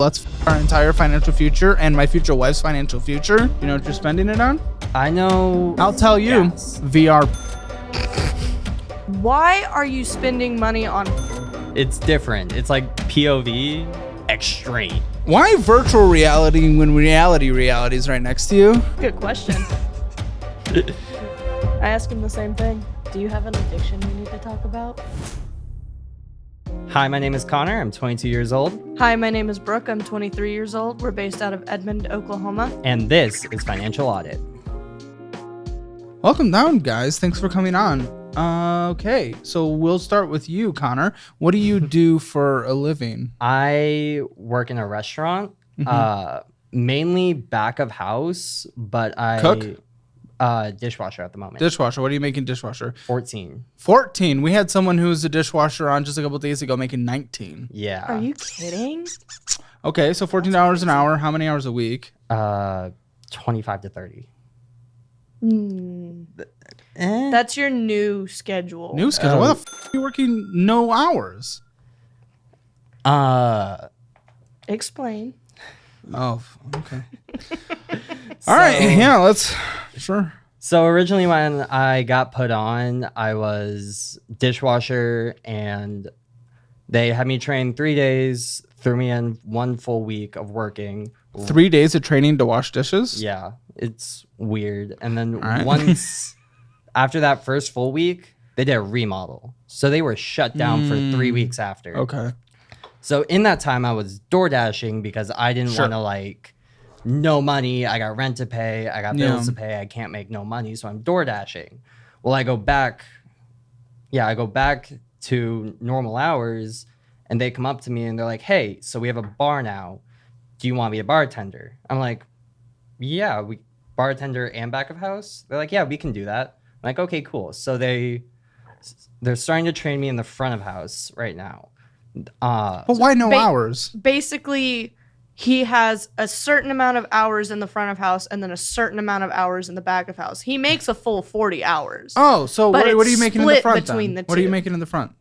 Let's our entire financial future and my future wife's financial future. You know what you're spending it on? I know. I'll tell you. Yes. VR. Why are you spending money on? It's different. It's like POV extreme. Why virtual reality when reality is right next to you? Good question. I ask him the same thing. Do you have an addiction we need to talk about? Hi, my name is Connor. I'm 22 years old. Hi, my name is Brooke. I'm 23 years old. We're based out of Edmond, Oklahoma. And this is Financial Audit. Welcome down, guys. Thanks for coming on. Okay, so we'll start with you, Connor. What do you do for a living? I work in a restaurant, mainly back of house, but I Cook? Dishwasher at the moment. Dishwasher. What are you making dishwasher? 14. 14. We had someone who was a dishwasher on just a couple of days ago making 19. Yeah. Are you kidding? Okay, so $14 an hour. How many hours a week? 25 to 30. That's your new schedule. New schedule. Why the f are you working no hours? Explain. Oh, okay. All right. Yeah, let's. Sure. So originally when I got put on, I was dishwasher and they had me train 3 days, threw me in 1 full week of working. 3 days of training to wash dishes? Yeah, it's weird. And then right. once after that first full week, they did a remodel. So they were shut down for 3 weeks after. Okay. So in that time I was door dashing because I didn't want to no money. I got rent to pay. I got bills to pay. I can't make no money. So I'm door dashing. Well, I go back to normal hours and they come up to me and they're like, hey, so we have a bar now. Do you want to be a bartender? I'm like, yeah, we bartender and back of house. They're like, yeah, we can do that. I'm like, okay, cool. So they're starting to train me in the front of house right now. But why no hours? Basically, he has a certain amount of hours in the front of house and then a certain amount of hours in the back of house. He makes a full 40 hours. Oh, so what are you making in the front between then? the What are you two. making in the front?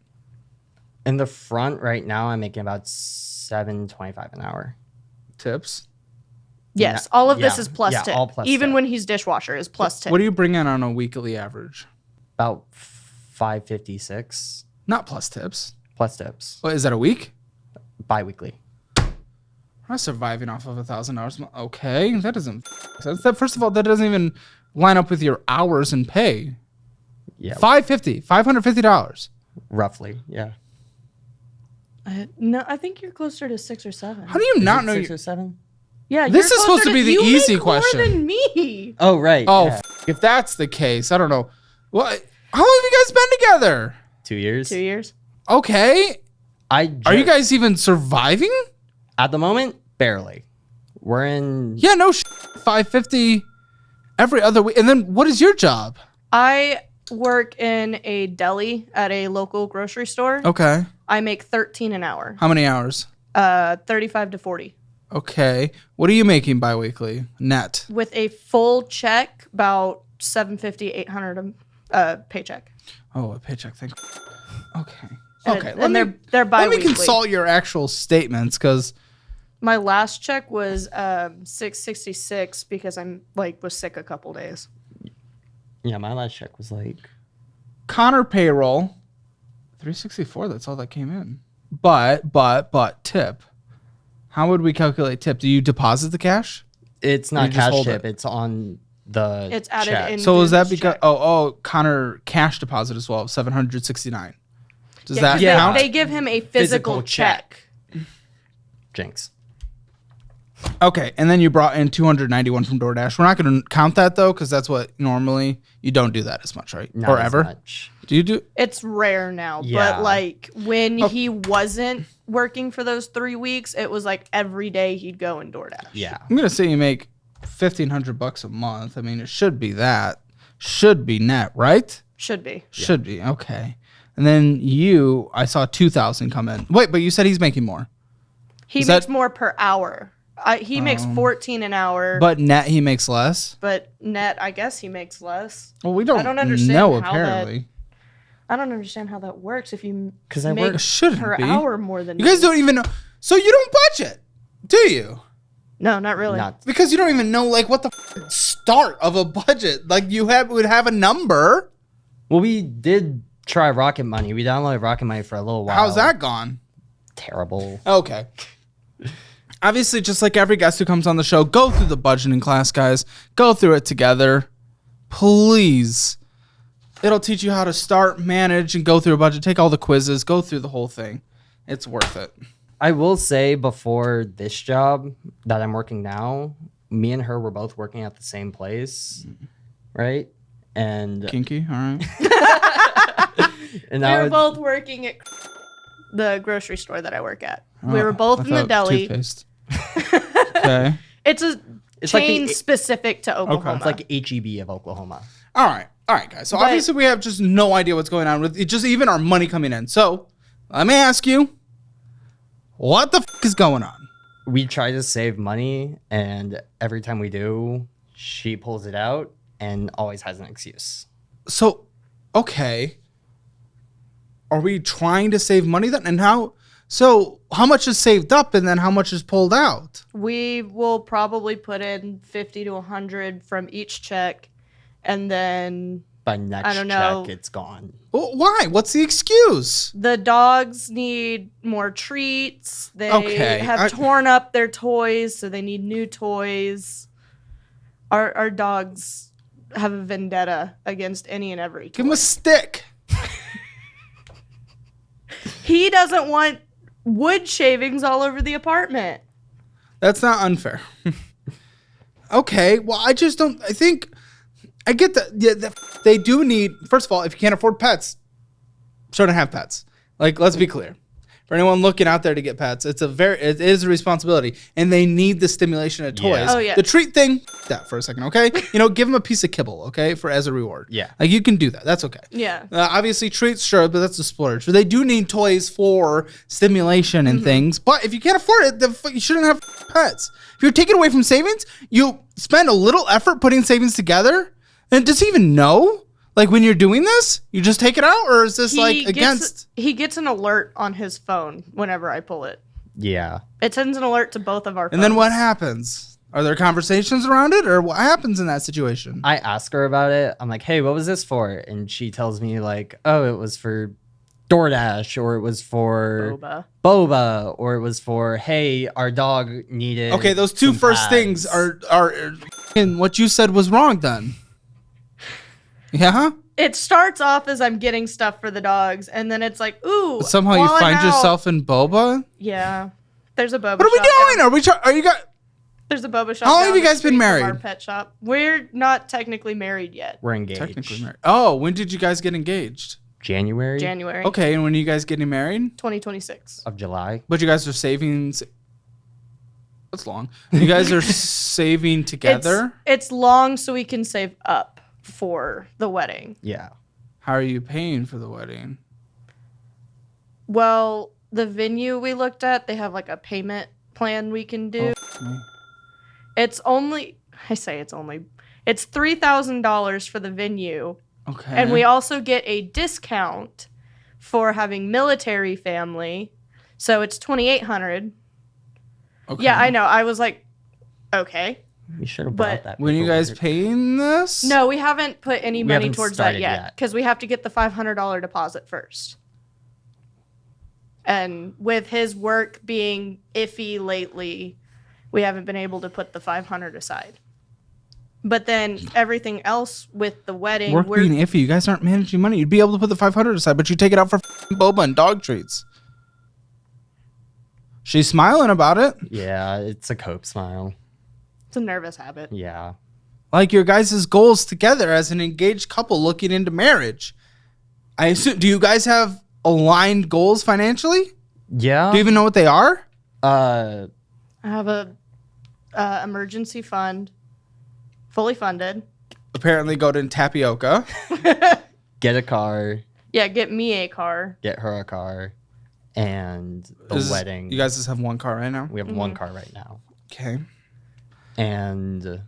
In the front right now, I'm making about $7.25 an hour. Tips? Yes, all of this is plus tip. All plus Even tip. when he's dishwasher is plus tip. What do you bring in on a weekly average? About $5.56 Not plus tips. plus tips. What, is that a week? Bi-weekly. I'm surviving off of $1,000. Okay, that doesn't. First of all, that doesn't even line up with your hours and pay. Yeah, $550. roughly. Yeah. No, I think you're closer to 6 or 7. How do you not know? 6 or 7? Yeah, This you're is supposed to be the you easy make question. More than me. Oh, right. Oh, yeah. if that's the case, I don't know. What? How long have you guys been together? 2 years. 2 years. Okay. Are you guys even surviving? at the moment? Barely. We're in. Yeah, no. $550 every other week. And then what is your job? I work in a deli at a local grocery store. Okay. I make 13 an hour. How many hours? 35 to 40. Okay. What are you making biweekly net? With a full check, about 750, 800 paycheck. Oh, a paycheck. Thank. Okay. And Okay. and they're Let bi-weekly. me consult your actual statements because. My last check was $666 because was sick a couple days. Yeah, my last check was like. Connor payroll, $364. That's all that came in. But tip. How would we calculate tip? Do you deposit the cash? It's You not just cash hold tip. it. It's on the. It's added check. in. So is that his because check. Connor cash deposit as well, $769. Does Yeah, that 'cause count? They give him a physical check. Jinx. Okay, and then you brought in $291 from DoorDash. We're not going to count that though, because that's what normally you don't do that as much, right? Not or as ever. much. Do you do? It's rare now, Yeah. but when Oh. he wasn't working for those 3 weeks, it was every day he'd go and DoorDash. Yeah. I'm gonna say you make $1,500 a month. I mean, it should be that. Should be net, right? Should be. Should be. Okay. And then I saw 2,000 come in. Wait, but you said he's making more. He Is makes that- more per hour. He makes 14 an hour, But net he makes less. but net, I guess he makes less. Well, we don't. I don't understand know how apparently. I don't understand how that works if you 'Cause I make work- Shouldn't per be. hour more than You guys me. don't even know. So you don't budget. Do you? No, not really. Not Because you don't even know like what the start of a budget. Like you would have a number. well, we did try Rocket Money. We downloaded Rocket Money for a little while. How's that gone? Terrible. Okay. Obviously, just like every guest who comes on the show, go through the budgeting class, guys. Go through it together. Please. It'll teach you how to start, manage, and go through a budget. Take all the quizzes. Go through the whole thing. It's worth it. I will say before this job that I'm working now, me and her were both working at the same place, right? And Kinky, all right. and We I were was, both working at the grocery store that I work at. We Oh, were both I in the thought deli. toothpaste. Okay. It's a It's like chain the- specific to Oklahoma. it's like HEB of Oklahoma. All right, guys. So But- obviously we have just no idea what's going on with it, just even our money coming in. So let me ask you, what the is going on? We try to save money, and every time we do, she pulls it out and always has an excuse. So, okay. Are we trying to save money then? And how? So how much is saved up and then how much is pulled out? We will probably put in 50 to 100 from each check, and then By next I don't know. check, it's gone. Well, why? What's the excuse? the dogs need more treats. They Okay, have torn up their toys, so they need new toys. Our dogs have a vendetta against any and every Give him toy. a stick. He doesn't want wood shavings all over the apartment. That's not unfair. Okay. Well, I just don't. I think I get that. Yeah, they do need. First of all, if you can't afford pets, shouldn't have pets. Like, let's be clear. For anyone looking out there to get pets, it is a responsibility, and they need the stimulation of toys. Yeah. Oh, yeah. The treat thing, that for a second, okay? Give them a piece of kibble, okay, for as a reward. Yeah. Like you can do that. That's okay. Yeah. Obviously, treats, sure, but that's a splurge. But they do need toys for stimulation and things. But if you can't afford it, then you shouldn't have pets. If you're taking away from savings, you spend a little effort putting savings together. And does he even know? Like when you're doing this, you just take it out, or is this He gets an alert on his phone whenever I pull it. Yeah. It sends an alert to both of our phones. And then what happens? Are there conversations around it, or what happens in that situation? I ask her about it. I'm like, hey, what was this for? And she tells me, like, oh, it was for DoorDash, or it was for Boba, or it was for, hey, our dog needed. Okay, those two some first pads. things are and what you said was wrong then. Yeah? It starts off as I'm getting stuff for the dogs, and then it's like, ooh. Somehow you while I'm find out- yourself in boba? Yeah. There's a boba What are we shop down- doing? Are you guys There's a boba shop. How long down have you the guys been street from married? Our pet shop. We're not technically married yet. We're engaged. technically married? Oh, when did you guys get engaged? January January. Okay, and when are you guys getting married? 2026. of July. But you guys are saving. That's long. You guys are saving together. It's long so we can save up for the wedding. Yeah. How are you paying for the wedding? Well, the venue we looked at, they have like a payment plan we can do. It's $3,000 for the venue. Okay. And we also get a discount for having military family. So it's $2,800. Okay. Yeah, I know. I was like, okay. We should have But- brought that. When you guys paperwork. paying this? No, we haven't put any We money haven't towards that started yet yet. because we have to get the $500 deposit first. And with his work being iffy lately, we haven't been able to put the $500 aside. But then everything else with the wedding, Work being iffy. You guys aren't managing money. You'd be able to put the $500 aside, but you take it out for boba and dog treats. She's smiling about it. Yeah, it's a cope smile. it's a nervous habit. Yeah. Like your guys' goals together as an engaged couple looking into marriage. I assume. Do you guys have aligned goals financially? Yeah. Do you even know what they are? I have a emergency fund, fully funded. Apparently, go to tapioca. Get a car, Yeah, get me a car. get her a car, and the wedding. You guys just have one car right now. We have one car right now. Okay. And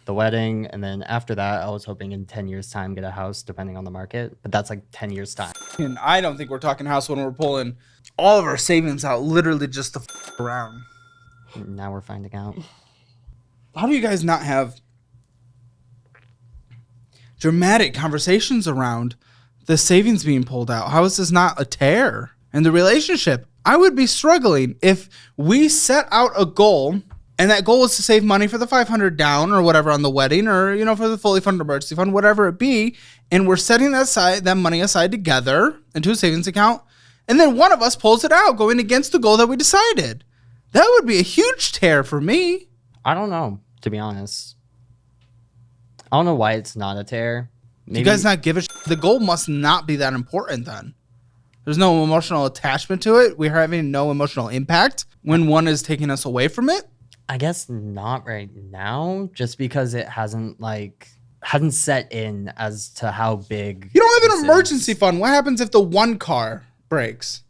the wedding, and then after that, I was hoping in 10 years' time get a house, depending on the market. But that's like 10 years' time. And I don't think we're talking house when we're pulling all of our savings out, literally just to around. Now we're finding out. How do you guys not have dramatic conversations around the savings being pulled out? How is this not a tear in the relationship? I would be struggling if we set out a goal and that goal was to save money for the $500 down or whatever on the wedding, or, you know, for the fully funded emergency fund, whatever it be. And we're setting that money aside together into a savings account. And then one of us pulls it out going against the goal that we decided. That would be a huge tear for me. I don't know, to be honest. I don't know why it's not a tear. Maybe. You guys not give a shit? The goal must not be that important then. There's no emotional attachment to it. We're having no emotional impact when one is taking us away from it. I guess not right now, just because it hasn't set in as to how big. You don't have an emergency fund. What happens if the one car breaks?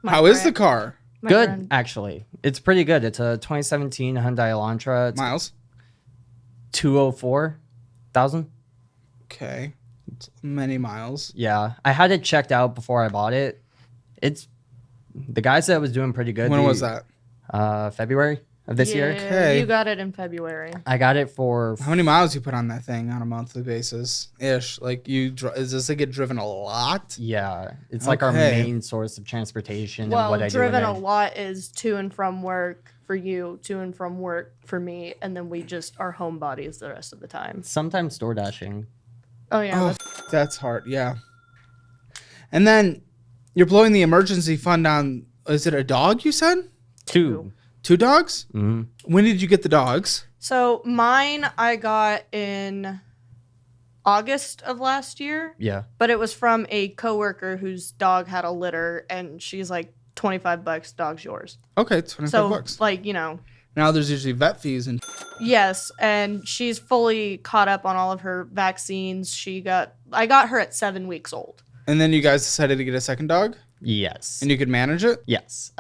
How is the car? Good, actually. It's pretty good. It's a 2017 Hyundai Elantra. It's miles? 204,000. Okay. It's many miles. Yeah. I had it checked out before I bought it. The guy said it was doing pretty good. When was that? February of this year. Okay. You got it in February. I got it for... How many miles you put on that thing on a monthly basis? Ish. Like, is this like get driven a lot? Yeah. It's like our main source of transportation. Well, and what I driven a lot is to and from work for you, to and from work for me, and then we just are homebodies the rest of the time. Sometimes door dashing. Oh, yeah. That's hard. Yeah. And then you're blowing the emergency fund on, is it a dog you said? Two dogs? Mm-hmm. When did you get the dogs? So mine I got in August of last year. Yeah. But it was from a coworker whose dog had a litter, and she's like, $25, dog's yours. Okay, $25. So, like, you know. Now there's usually vet fees and... Yes, and she's fully caught up on all of her vaccines. I got her at 7 weeks old. And then you guys decided to get a second dog? Yes. And you could manage it? Yes.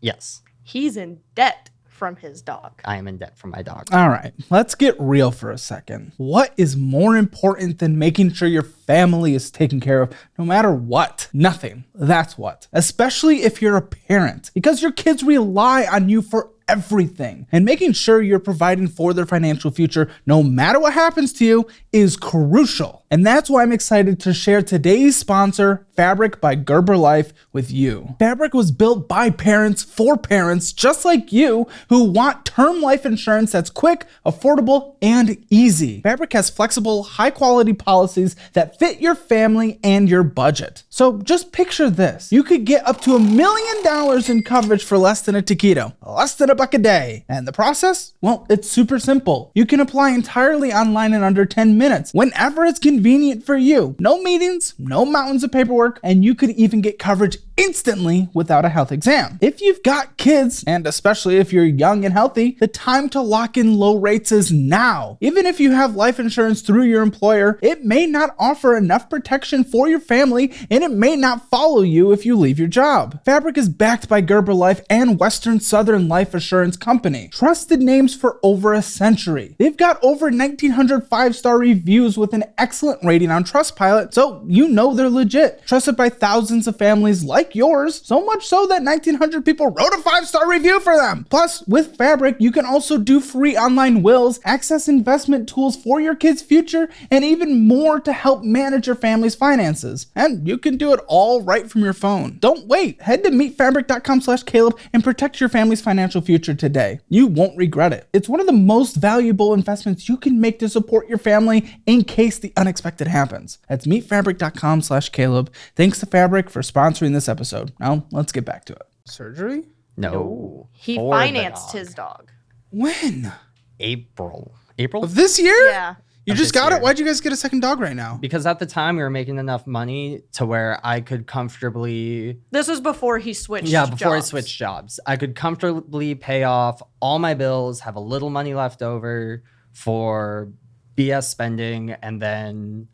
Yes. He's in debt from his dog. I am in debt from my dog. All right, let's get real for a second. What is more important than making sure your family is taken care of no matter what? Nothing. That's what. Especially if you're a parent, because your kids rely on you for everything. And making sure you're providing for their financial future, no matter what happens to you, is crucial. And that's why I'm excited to share today's sponsor, Fabric by Gerber Life, with you. Fabric was built by parents for parents just like you who want term life insurance that's quick, affordable, and easy. Fabric has flexible, high-quality policies that fit your family and your budget. So just picture this. You could get up to $1 million in coverage for less than a taquito, less than $1 a day. And the process? Well, it's super simple. You can apply entirely online in under 10 minutes, whenever it's convenient for you. No meetings, no mountains of paperwork, and you could even get coverage instantly without a health exam. If you've got kids, and especially if you're young and healthy, the time to lock in low rates is now. Even if you have life insurance through your employer, it may not offer enough protection for your family, and it may not follow you if you leave your job. Fabric is backed by Gerber Life and Western Southern Life Assurance Company, trusted names for over a century. They've got over 1,900 5-star reviews with an excellent rating on Trustpilot, so you know they're legit. Trusted by thousands of families like yours, so much so that 1,900 people wrote a 5-star review for them. Plus, with Fabric, you can also do free online wills, access investment tools for your kids' future, and even more to help manage your family's finances. And you can do it all right from your phone. Don't wait. Head to meetfabric.com/Caleb and protect your family's financial future today. You won't regret it. It's one of the most valuable investments you can make to support your family in case the unexpected happens. That's meetfabric.com/Caleb. Thanks to Fabric for sponsoring this episode. Now, let's get back to it. Surgery? No. He financed his dog. When? April of this year? Yeah. You just got it? Why'd you guys get a second dog right now? Because at the time we were making enough money to where I could comfortably... This was before he switched jobs. Yeah, before I switched jobs. I could comfortably pay off all my bills, have a little money left over for BS spending, and then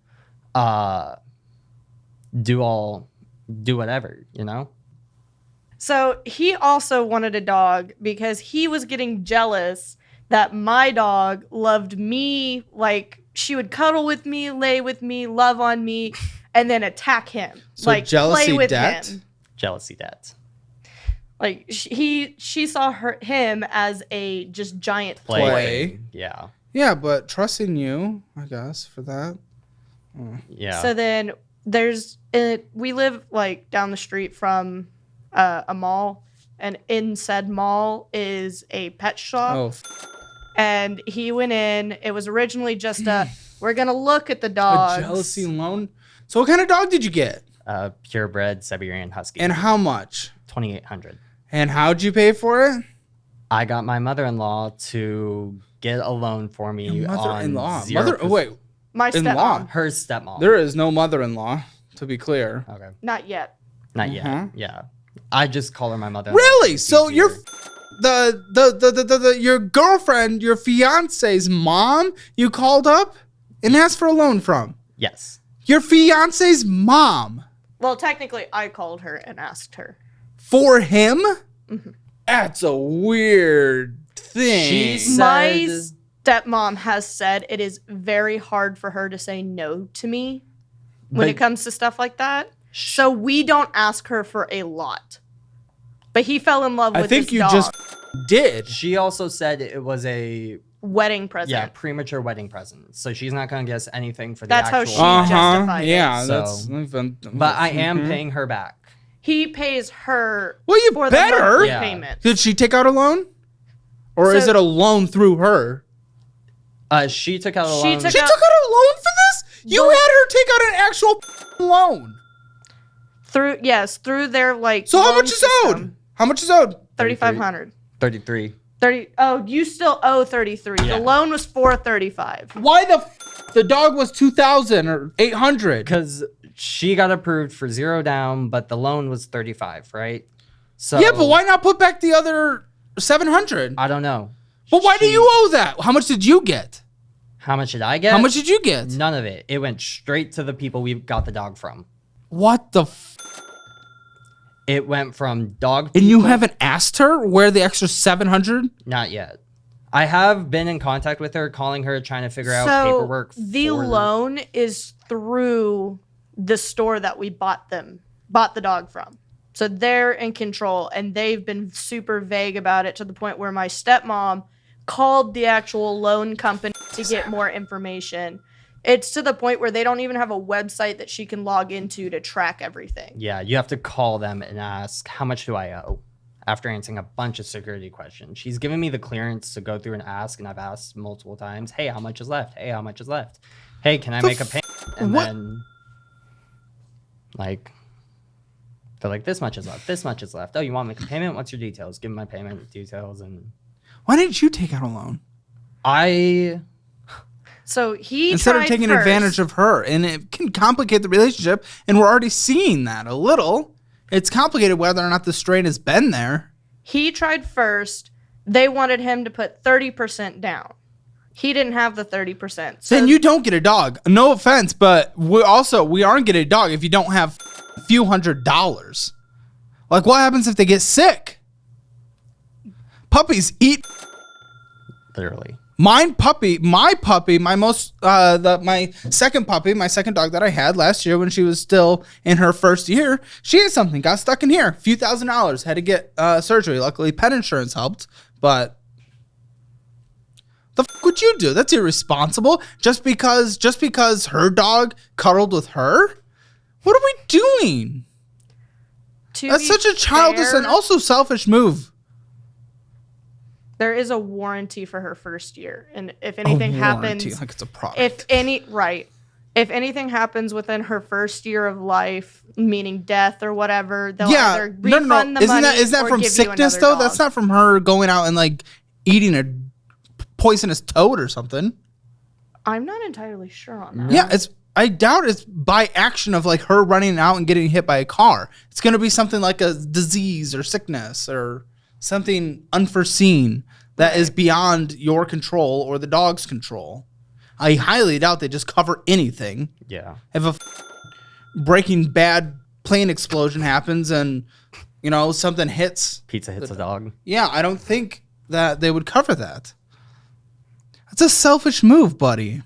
do whatever, you know? So he also wanted a dog because he was getting jealous that my dog loved me, like she would cuddle with me, lay with me, love on me, and then attack him. So like jealousy play with debt? him. Jealousy debt. Like she saw him as a just giant Play. Yeah. Yeah, but trusting you, I guess, for that. Yeah. So then we live like down the street from a mall, and in said mall is a pet shop. Oh, And he went in. It was originally just we're gonna look at the dogs. a jealousy loan. So what kind of dog did you get? Purebred Siberian Husky. And how much? $2,800. And how'd you pay for it? I got my mother-in-law to get a loan for me. Your mother-in-law. On 0%. Wait, My in-law. stepmom. Her stepmom. there is no mother-in-law, to be clear. Okay. Not yet. Not Uh-huh. yet. Yeah. I just call her my mother. Really? So your your girlfriend, your fiance's mom, you called up and asked for a loan from? Yes. Your fiance's mom Well, technically, I called her and asked her. for him? Mm-hmm. That's a weird thing. She said- My stepmom has said it is very hard for her to say no to me when it comes to stuff like that. So we don't ask her for a lot. But he fell in love with I think this you dog. just did. She also said it was a Wedding present. premature wedding present. So she's not going to guess anything for the That's how actual. she justified it. Yeah, So- that's. But I am paying her back. He pays her Well, you for better. the monthly Yeah. payment. Did she take out a loan, or is So- it a loan through her? She took out a She loan. took She out- took out a loan for this? You Well- had her take out an actual loan. Through their like. So how loan much is owed? system. How much is owed? $3,500. 33. 30. Oh, you still owe 33. Yeah. The loan was $435. Why the dog was 2,000 or 800? Because she got approved for 0 down, but the loan was 35, right? So Yeah, but why not put back the other 700? I don't know. But why do you owe that? How much did you get? How much did I get? How much did you get? None of it. It went straight to the people we got the dog from. What the It went from dog. And you people- haven't asked her where the extra 700? Not yet. I have been in contact with her, calling her, trying to figure out So paperwork. the for- loan is through the store that we bought the dog from. So they're in control, and they've been super vague about it to the point where my stepmom called the actual loan company to get more information. It's to the point where they don't even have a website that she can log into to track everything. Yeah, you have to call them and ask, how much do I owe? After answering a bunch of security questions. She's given me the clearance to go through and ask, and I've asked multiple times, hey, how much is left? Hey, how much is left? Hey, can I make a payment? And what? then, like, they're like, this much is left. This much is left. Oh, you want to make a payment? What's your details? Give me my payment details. And Why didn't you take out a loan? So he Instead of tried taking first. advantage of her, and it can complicate the relationship, and we're already seeing that a little. It's complicated whether or not the strain has been there. He tried first. They wanted him to put 30% down. He didn't have the 30%. So Then you don't get a dog. No offense, but we aren't getting a dog if you don't have a few $100s. Like, what happens if they get sick? Puppies eat. literally. My second puppy, my second dog that I had last year when she was still in her first year, she had something, got stuck in here, a few $1,000s, had to get surgery. Luckily, pet insurance helped, but the fuck would you do? That's irresponsible. Just because her dog cuddled with her? What are we doing? to That's be such a childish fair, and also selfish move. there is a warranty for her first year, and if anything happens, like it's a product. if anything happens within her first year of life, meaning death or whatever, they'll yeah, either refund the Isn't money that or from give you sickness another though? dog. That's not from her going out and like eating a poisonous toad or something. I'm not entirely sure on that. Yeah, I doubt it's by action of like her running out and getting hit by a car. It's going to be something like a disease or sickness or something unforeseen that is beyond your control or the dog's control. I highly doubt they just cover anything. Yeah. If a Breaking Bad plane explosion happens and, something hits. Pizza hits a dog. Yeah, I don't think that they would cover that. That's a selfish move, buddy.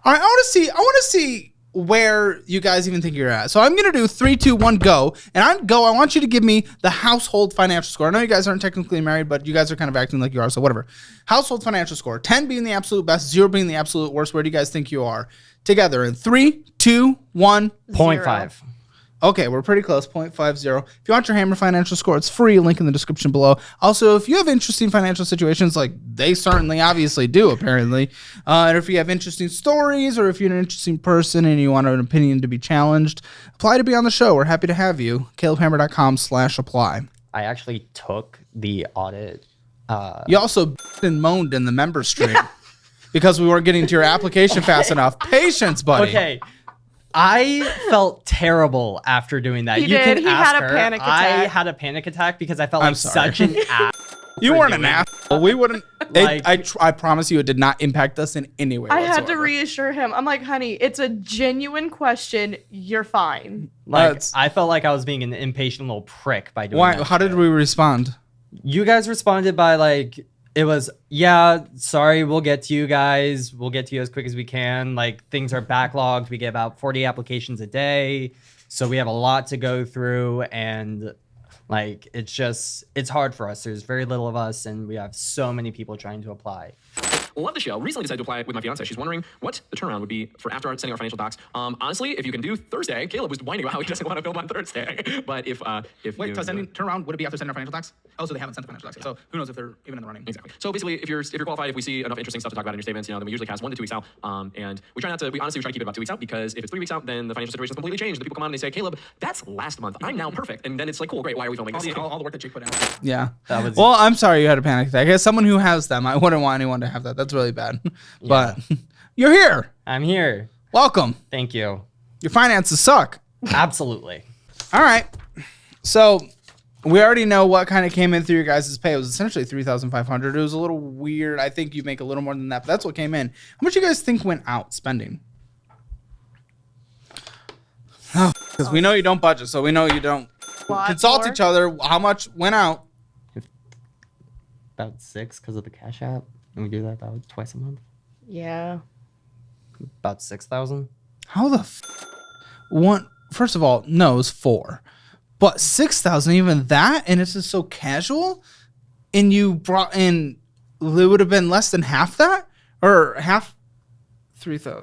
All right, I want to see where you guys even think you're at. So I'm going to do 3, 2, 1, go. And I want you to give me the household financial score. I know you guys aren't technically married, but you guys are kind of acting like you are, so whatever. Household financial score. 10 being the absolute best, 0 being the absolute worst. Where do you guys think you are? Together in 3, 2, 1. 0.5. Okay, we're pretty close, 0.50. If you want your Hammer financial score, it's free, link in the description below. Also, if you have interesting financial situations, like they certainly obviously do, apparently, and if you have interesting stories or if you're an interesting person and you want an opinion to be challenged, apply to be on the show. We're happy to have you. CalebHammer.com/apply. I actually took the audit. You also bitched and moaned in the member stream because we weren't getting to your application fast enough. Patience, buddy. Okay. I felt terrible after doing that. He did. He ask had a her. panic I attack. had a panic attack because I felt I'm like sorry. such an ass. You for weren't an doing it. asshole. We wouldn't. Like- I promise you, it did not impact us in any way. I had to whatsoever. reassure him. I'm like, honey, it's a genuine question. You're fine. Like, That's- I felt like I was being an impatient little prick by doing Why? that. How did we respond? You guys responded by like, it was, yeah, sorry, we'll get to you guys. We'll get to you as quick as we can. Like, things are backlogged. We get about 40 applications a day. So we have a lot to go through. And like, it's hard for us. There's very little of us. And we have so many people trying to apply. Love the show. Recently decided to apply with my fiance. She's wondering what the turnaround would be for after sending our financial docs. Honestly, if you can do Thursday, Caleb was whining about how he doesn't want to film on Thursday. But if Wait, you, so sending turnaround, would it be after sending our financial tax? Oh, so they haven't sent the financial tax. So who knows if they're even in the running? Exactly. So basically, if you're qualified, if we see enough interesting stuff to talk about in your statements, then we usually cast 1 to 2 weeks out. And we try not to. We honestly try to keep it about 2 weeks out because if it's 3 weeks out, then the financial situation is completely changed. The people come on and they say, Caleb, that's last month. I'm now perfect. And then it's like, cool, great. Why are we filming this? All the work that Jake put in. Yeah. That was- Well, I'm sorry you had a panic attack. As someone who has them, I wouldn't want anyone to have that. That's really bad. But you're here. I'm here. Welcome. Thank you. Your finances suck. Absolutely. All right. So we already know what kind of came in through your guys' pay. It was essentially $3,500. It was a little weird. I think you make a little more than that, but that's what came in. How much you guys think went out spending? Oh, because we know you don't budget, so we know you don't Lot consult more. each other. How much went out? About 6 because of the Cash App. And we do that about twice a month. Yeah. About 6,000. How the one? First of all, no, it's 4, but 6,000, even that, and it's just so casual. And you brought in, it would have been less than half that, or half, 3,000,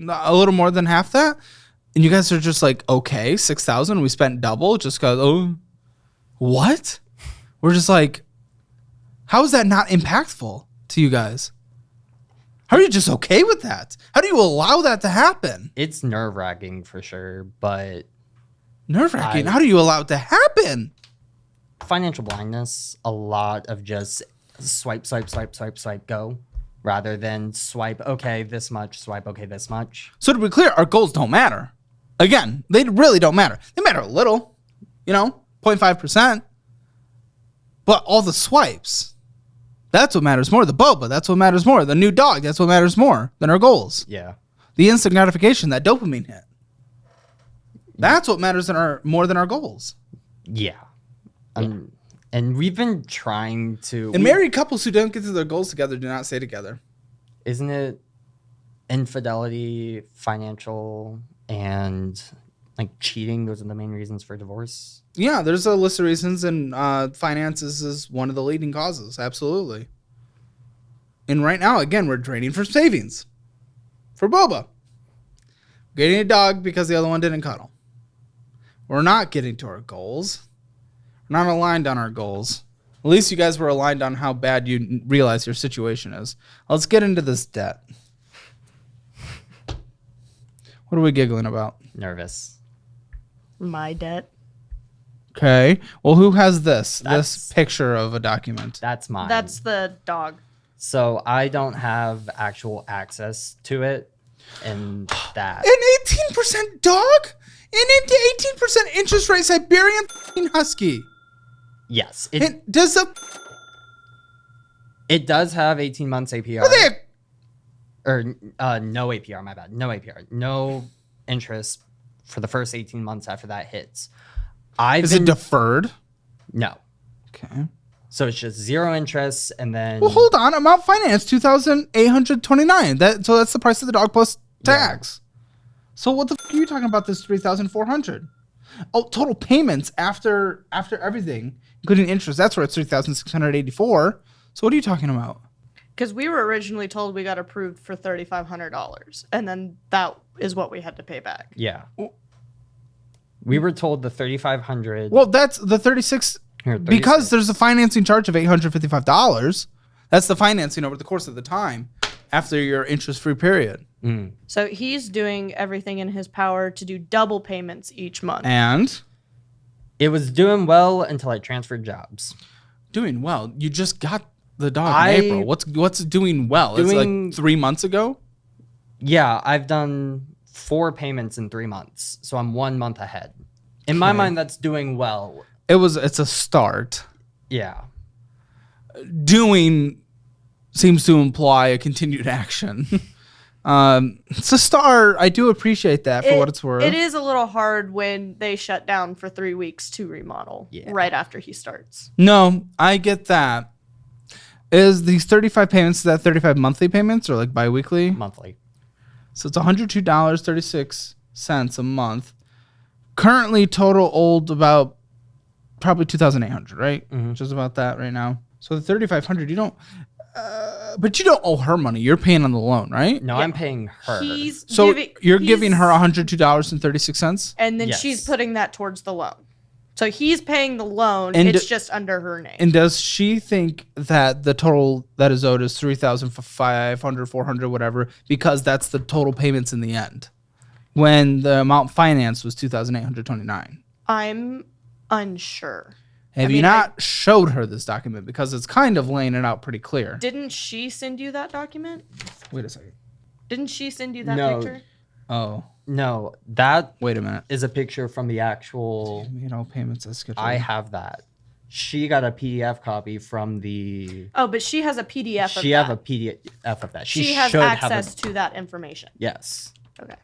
a little more than half that. And you guys are just like, okay, 6,000. We spent double just because. Oh, what? We're just like, how is that not impactful to you guys? How are you just okay with that? How do you allow that to happen? It's nerve-wracking for sure, but Nerve-wracking. How do you allow it to happen? financial blindness, a lot of just swipe, go, rather than swipe, okay, this much, swipe, okay, this much. So to be clear, our goals don't matter. Again, they really don't matter. They matter a little, 0.5%. But all the swipes, that's what matters more. The boba, that's what matters more. The new dog, that's what matters more than our goals. Yeah. The instant gratification, that dopamine hit. That's what matters more than our goals. Yeah. And we've been trying to... And married couples who don't get to their goals together do not stay together. Isn't it infidelity, financial, and like cheating? Those are the main reasons for divorce. Yeah, there's a list of reasons, and finances is one of the leading causes. Absolutely. And right now, again, we're draining for savings. For boba. Getting a dog because the other one didn't cuddle. We're not getting to our goals. We're not aligned on our goals. At least you guys were aligned on how bad you realize your situation is. Let's get into this debt. What are we giggling about? Nervous. My debt. Okay. Well, who has this That's- picture of a document? That's mine. That's the dog. So I don't have actual access to it, and that... An 18% dog? An 18% interest rate Siberian f***ing husky. Yes. And does the... It does have 18 months APR. Are they... Or no APR, my bad. No APR. No interest for the first 18 months after that hits. Is it deferred? No. Okay. So it's just zero interest, and then... Well, hold on. Amount finance, $2,829. So that's the price of the dog plus tax. So what the f are you talking about this $3,400? Oh, total payments after everything, including interest. That's where it's $3,684. So what are you talking about? Because we were originally told we got approved for $3,500, and then that is what we had to pay back. Yeah. We were told the $3,500. Well, that's the 36 because there's a financing charge of $855. That's the financing over the course of the time after your interest-free period. So he's doing everything in his power to do double payments each month. And It was doing well until I transferred jobs. doing well. You just got the dog in April. What's doing well? It's like 3 months ago? Yeah, I've done 4 payments in 3 months, so I'm 1 month ahead. In my mind, that's doing well. It's a start. Yeah. Doing seems to imply a continued action. It's a start. I do appreciate that for what it's worth. It is a little hard when they shut down for 3 weeks to remodel right after he starts. No, I get that. Is these 35 payments, is that 35 monthly payments or like bi-weekly? Monthly. So it's $102.36 a month. Currently total owed about probably $2,800, right? Just about that right now. So the $3,500, you don't, but you don't owe her money. You're paying on the loan, right? No, I'm paying her. You're giving her $102.36? And then she's putting that towards the loan. So he's paying the loan. And it's just under her name. And does she think that the total that is owed is $3,500, $400, whatever, because that's the total payments in the end, when the amount financed was $2,829? I'm unsure. Have you not showed her this document? Because it's kind of laying it out pretty clear. Didn't she send you that document? Wait a second. Didn't she send you that picture? Oh. No, that Wait a minute. is a picture from the actual. All payments as scheduled. I have that. She got a PDF copy from the. Oh, but she has a PDF of that. She have a PDF of that. She has access to that information. Yes. Okay.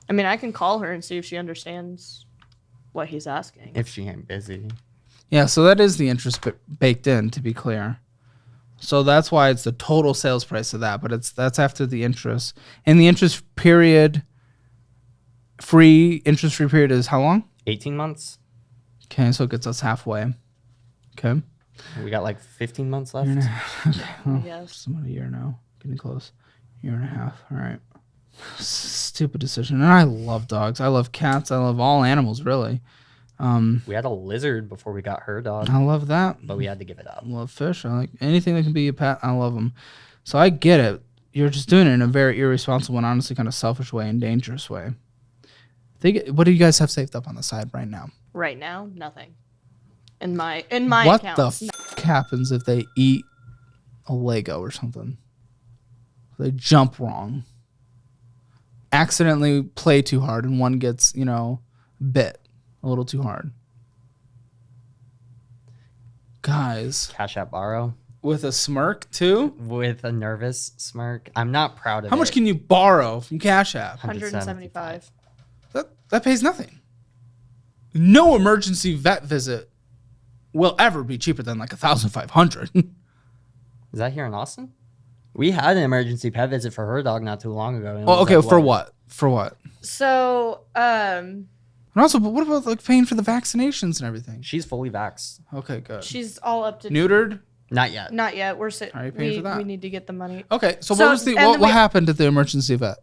I mean, I can call her and see if she understands what he's asking. If she ain't busy. Yeah, so that is the interest baked in, to be clear. So that's why it's the total sales price of that, but that's after the interest. And the interest period, interest-free period is how long? 18 months. Okay, so it gets us halfway. Okay. We got like 15 months left. Yes. Just about a year now. Getting close. Year and a half. All right. Stupid decision. And I love dogs. I love cats. I love all animals, really. We had a lizard before we got her dog, I love that. but we had to give it up. I love fish. I like anything that can be a pet. I love them. So I get it. You're just doing it in a very irresponsible and honestly kind of selfish way and dangerous way. What do you guys have saved up on the side right now? Right now, nothing. In my what accounts. the happens if they eat a Lego or something? They jump wrong, accidentally play too hard, and one gets, bit a little too hard. Guys. Cash App borrow. With a smirk, too? With a nervous smirk. I'm not proud of it. How much can you borrow from Cash App? 175. That pays nothing. No emergency vet visit will ever be cheaper than like $1,500. Is that here in Austin? We had an emergency pet visit for her dog not too long ago. And it was okay, like, for what? For what? So, And also, but what about like paying for the vaccinations and everything? She's fully vaxxed. Okay, good. she's all up to Neutered? Not yet. Not yet. We're Are you paying for that? We need to get the money. Okay, so So, what was and what happened at the emergency vet?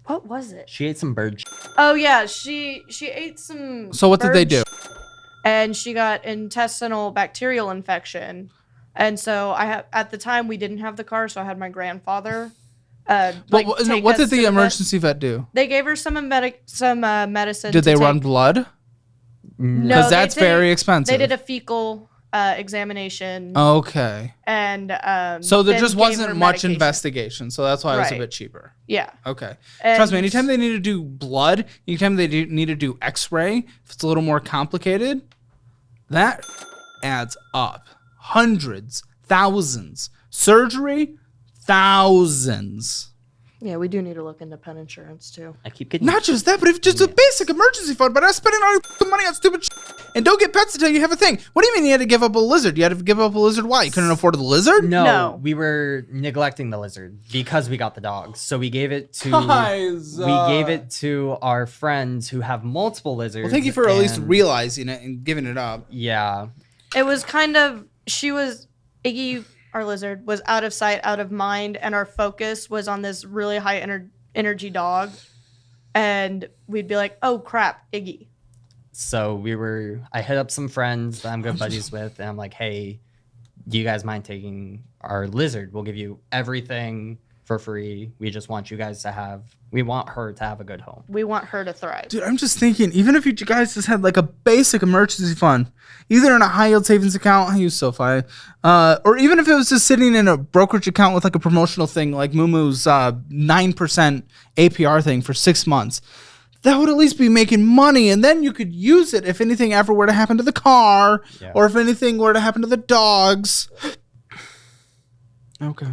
What was it? She ate some bird. Oh yeah, she ate some. So what did they do? And she got intestinal bacterial infection, and so at the time we didn't have the car, so I had my grandfather. What did the emergency vet do? They gave her some medicine. Did they run blood? No, because that's very expensive. They did a fecal examination. Okay. And so there then just gave wasn't her much medication. investigation, so that's why it was a Right. bit cheaper. Yeah. Okay. And Trust me, anytime they need to do blood, anytime they need to do x-ray, if it's a little more complicated, that adds up. Hundreds, thousands. Surgery, thousands. Yeah, we do need to look into pet insurance too. I keep getting Not just that, but if just a basic emergency fund, but not spending all your fucking money on stupid shit. And don't get pets until you have a thing. What do you mean you had to give up a lizard? You had to give up a lizard? Why? You couldn't afford the lizard? No. We were neglecting the lizard because we got the dogs. So we gave it to Guys, we gave it to our friends who have multiple lizards. Well, thank you for at least and- realizing it and giving it up. Yeah. It was kind of Iggy, our lizard, was out of sight, out of mind, and our focus was on this really high energy dog. And we'd be like, oh crap, Iggy. So I hit up some friends that I'm good buddies with, and I'm like, hey, do you guys mind taking our lizard? We'll give you everything for free. We just want we want her to have a good home. We want her to thrive. Dude, I'm just thinking, even if you guys just had like a basic emergency fund, either in a high yield savings account, I use SoFi, or even if it was just sitting in a brokerage account with like a promotional thing, like Mumu's 9% APR thing for 6 months, that would at least be making money. And then you could use it if anything ever were to happen to the car, or if anything were to happen to the dogs. Okay.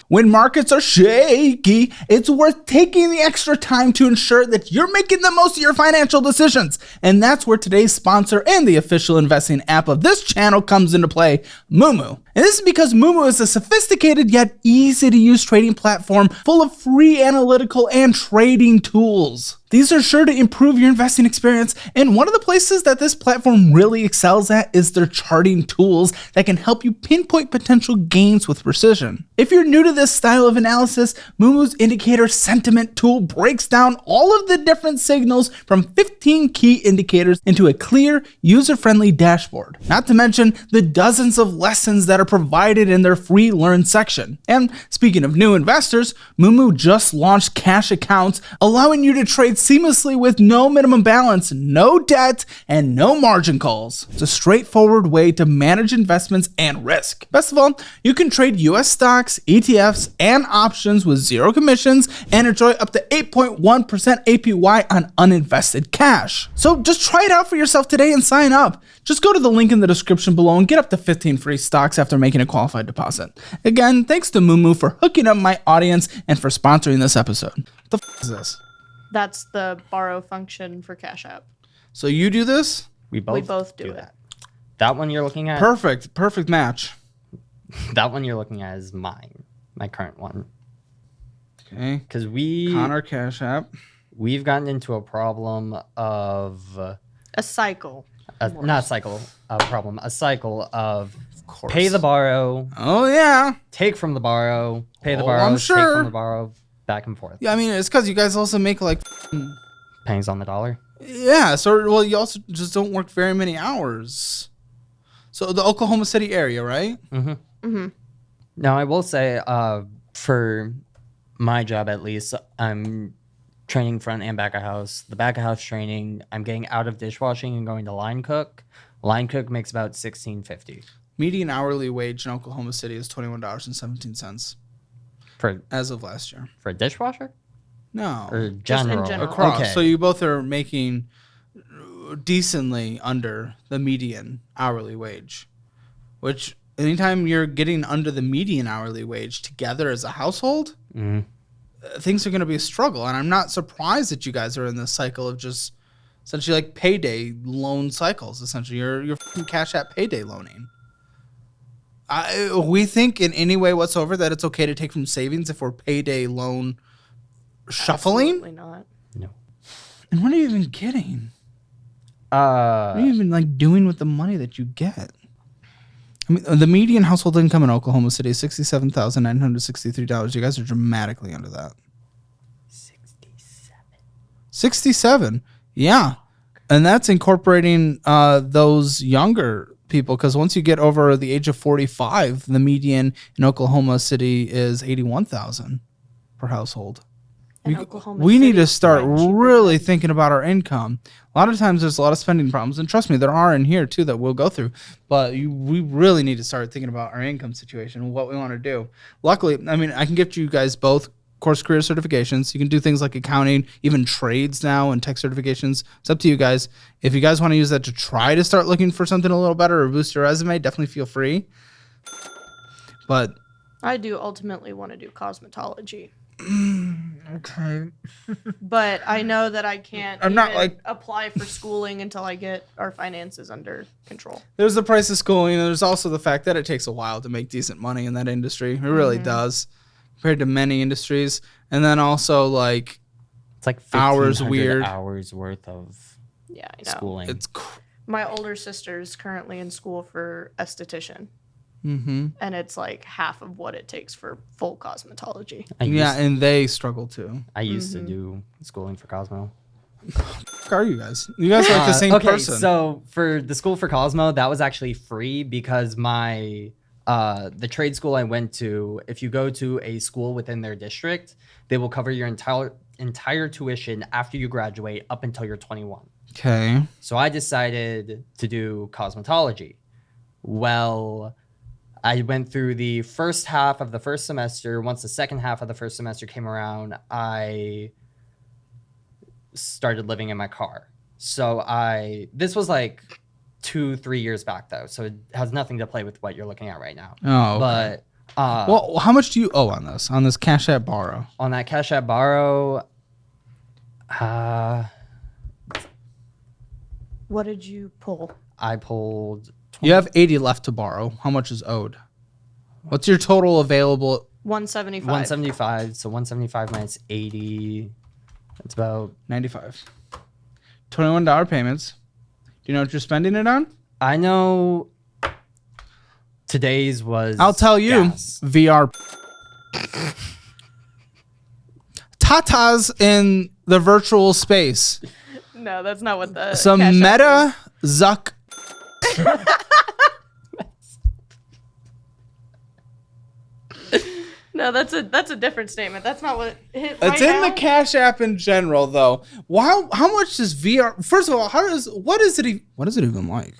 When markets are shaky, it's worth taking the extra time to ensure that you're making the most of your financial decisions. And that's where today's sponsor and the official investing app of this channel comes into play, Moomoo. And this is because Moomoo is a sophisticated yet easy to use trading platform full of free analytical and trading tools. These are sure to improve your investing experience, and one of the places that this platform really excels at is their charting tools that can help you pinpoint potential gains with precision. If you're new to this style of analysis, Moomoo's indicator sentiment tool breaks down all of the different signals from 15 key indicators into a clear, user-friendly dashboard. Not to mention the dozens of lessons that are provided in their free learn section. And speaking of new investors, Moomoo just launched cash accounts, allowing you to trade seamlessly with no minimum balance, no debt, and no margin calls. It's a straightforward way to manage investments and risk. Best of all, you can trade US stocks, ETFs, and options with zero commissions and enjoy up to 8.1% APY on uninvested cash. So just try it out for yourself today and sign up. Just go to the link in the description below and get up to 15 free stocks after making a qualified deposit. Again, thanks to Moomoo for hooking up my audience and for sponsoring this episode. What the f is this? That's the borrow function for Cash App. So you do this? We both do it. that. That one you're looking at? Perfect match. That one you're looking at is my current one. Okay. Because Connor Cash App. we've gotten into a problem of A cycle. a cycle of pay the borrow, Oh yeah. take from the borrow, pay the Oh, borrow, I'm take sure. from the borrow, back and forth. Yeah, I mean, it's because you guys also make like, Pennies on the dollar. yeah. So, well, you also just don't work very many hours. So the Oklahoma City area, right? Now, I will say, for my job at least, I'm training front and back of house. The back of house training, I'm getting out of dishwashing and going to line cook. Line cook makes about $16.50 Median hourly wage in Oklahoma City is $21.17 for as of last year. a dishwasher No, or Just in general. general. across. Okay. So you both are making decently under the median hourly wage, which anytime you're getting under the median hourly wage together as a household, things are going to be a struggle. And I'm not surprised that you guys are in this cycle of just essentially like payday loan cycles. Essentially, you're fucking Cash App payday loaning. We think in any way whatsoever that it's okay to take from savings if we're payday loan shuffling. Absolutely not. No. And what are you even getting? What are you even like doing with the money that you get? I mean, the median household income in Oklahoma City is $67,963. You guys are dramatically under that. 67. Yeah. And that's incorporating those younger people, because once you get over the age of 45, the median in Oklahoma City is $81,000 per household. And Oklahoma We need City to is start much cheaper really than- thinking about our income. A lot of times there's a lot of spending problems, and trust me, there are in here too that we'll go through. But we really need to start thinking about our income situation and what we want to do. Luckily, I mean, I can gift you guys both course career certifications. You can do things like accounting, even trades now, and tech certifications. It's up to you guys. If you guys want to use that to try to start looking for something a little better or boost your resume, definitely feel free. But I do ultimately want to do cosmetology. Okay. But I know that I can't I'm not, even like- apply for schooling until I get our finances under control. There's the price of schooling, and there's also the fact that it takes a while to make decent money in that industry. It really does, compared to many industries. And then also, like, It's like Hours 1,500 weird. hours worth of Yeah, I know. schooling. it's My older sister is currently in school for esthetician, mm-hmm. and it's like half of what it takes for full cosmetology. Yeah, and they struggle too. I used to do schooling for Cosmo. Fuck are you guys? You guys are like the same okay, person. so for the school for Cosmo, that was actually free because my the trade school I went to, if you go to a school within their district, they will cover your entire tuition after you graduate up until you're 21. Okay. So I decided to do cosmetology. Well, I went through the first half of the first semester. Once the second half of the first semester came around, I started living in my car. So this was like 2-3 years back though. So it has nothing to play with what you're looking at right now. Oh, okay. But well, how much do you owe on this Cash App Borrow? on that Cash App Borrow, What did you pull? I pulled You have 80 left to borrow. How much is owed? What's your total available? 175. 175. So 175 minus 80. That's about 95. $21 payments. Do you know what you're spending it on? I know today's was I'll tell you. gas. VR. Tatas in the virtual space. No, that's not what the Some Cash App meta Zuck. No, that's a different statement. That's not what hit It's right in now. the Cash App in general, though. Wow, how much does VR? First of all, what is it even like?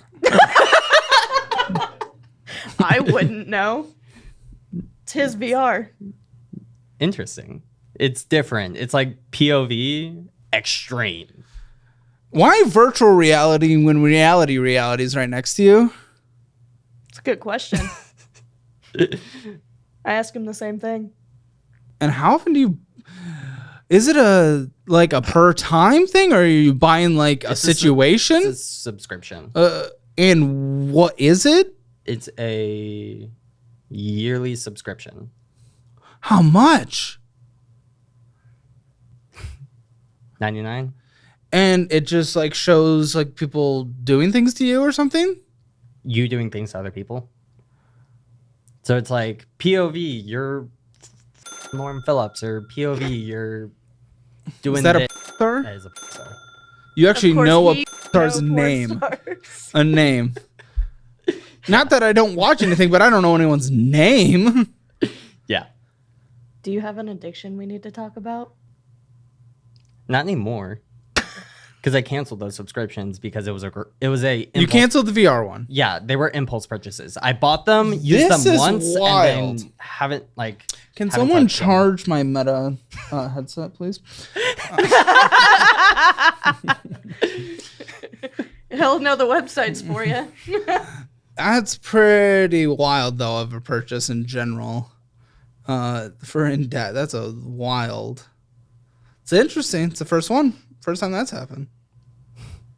I wouldn't know. It's his VR. Interesting. It's different. It's like POV extreme. Why virtual reality when reality is right next to you? It's a good question. I ask him the same thing. And how often do you? Is it a per time thing, or are you buying like a situation? It's a subscription. And what is it? It's a yearly subscription. How much? 99. And it just like shows like people doing things to you or something? You doing things to other people. So it's like POV, you're Norm Phillips, or POV, you're doing Is that a this. star? That is a star. You actually Of course, know a he star's know porn name. stars. A name. Not that I don't watch anything, but I don't know anyone's name. Yeah. Do you have an addiction we need to talk about? Not anymore. Because I canceled those subscriptions because it was a You impulse- canceled the VR one. Yeah, they were impulse purchases. I bought them, used This them is once, wild. and then haven't like. Can haven't someone touched them. charge my Meta headset, please? He'll know the websites for you. That's pretty wild, though, of a purchase in general. For in debt, that's a wild. It's interesting. It's the first one. First time that's happened.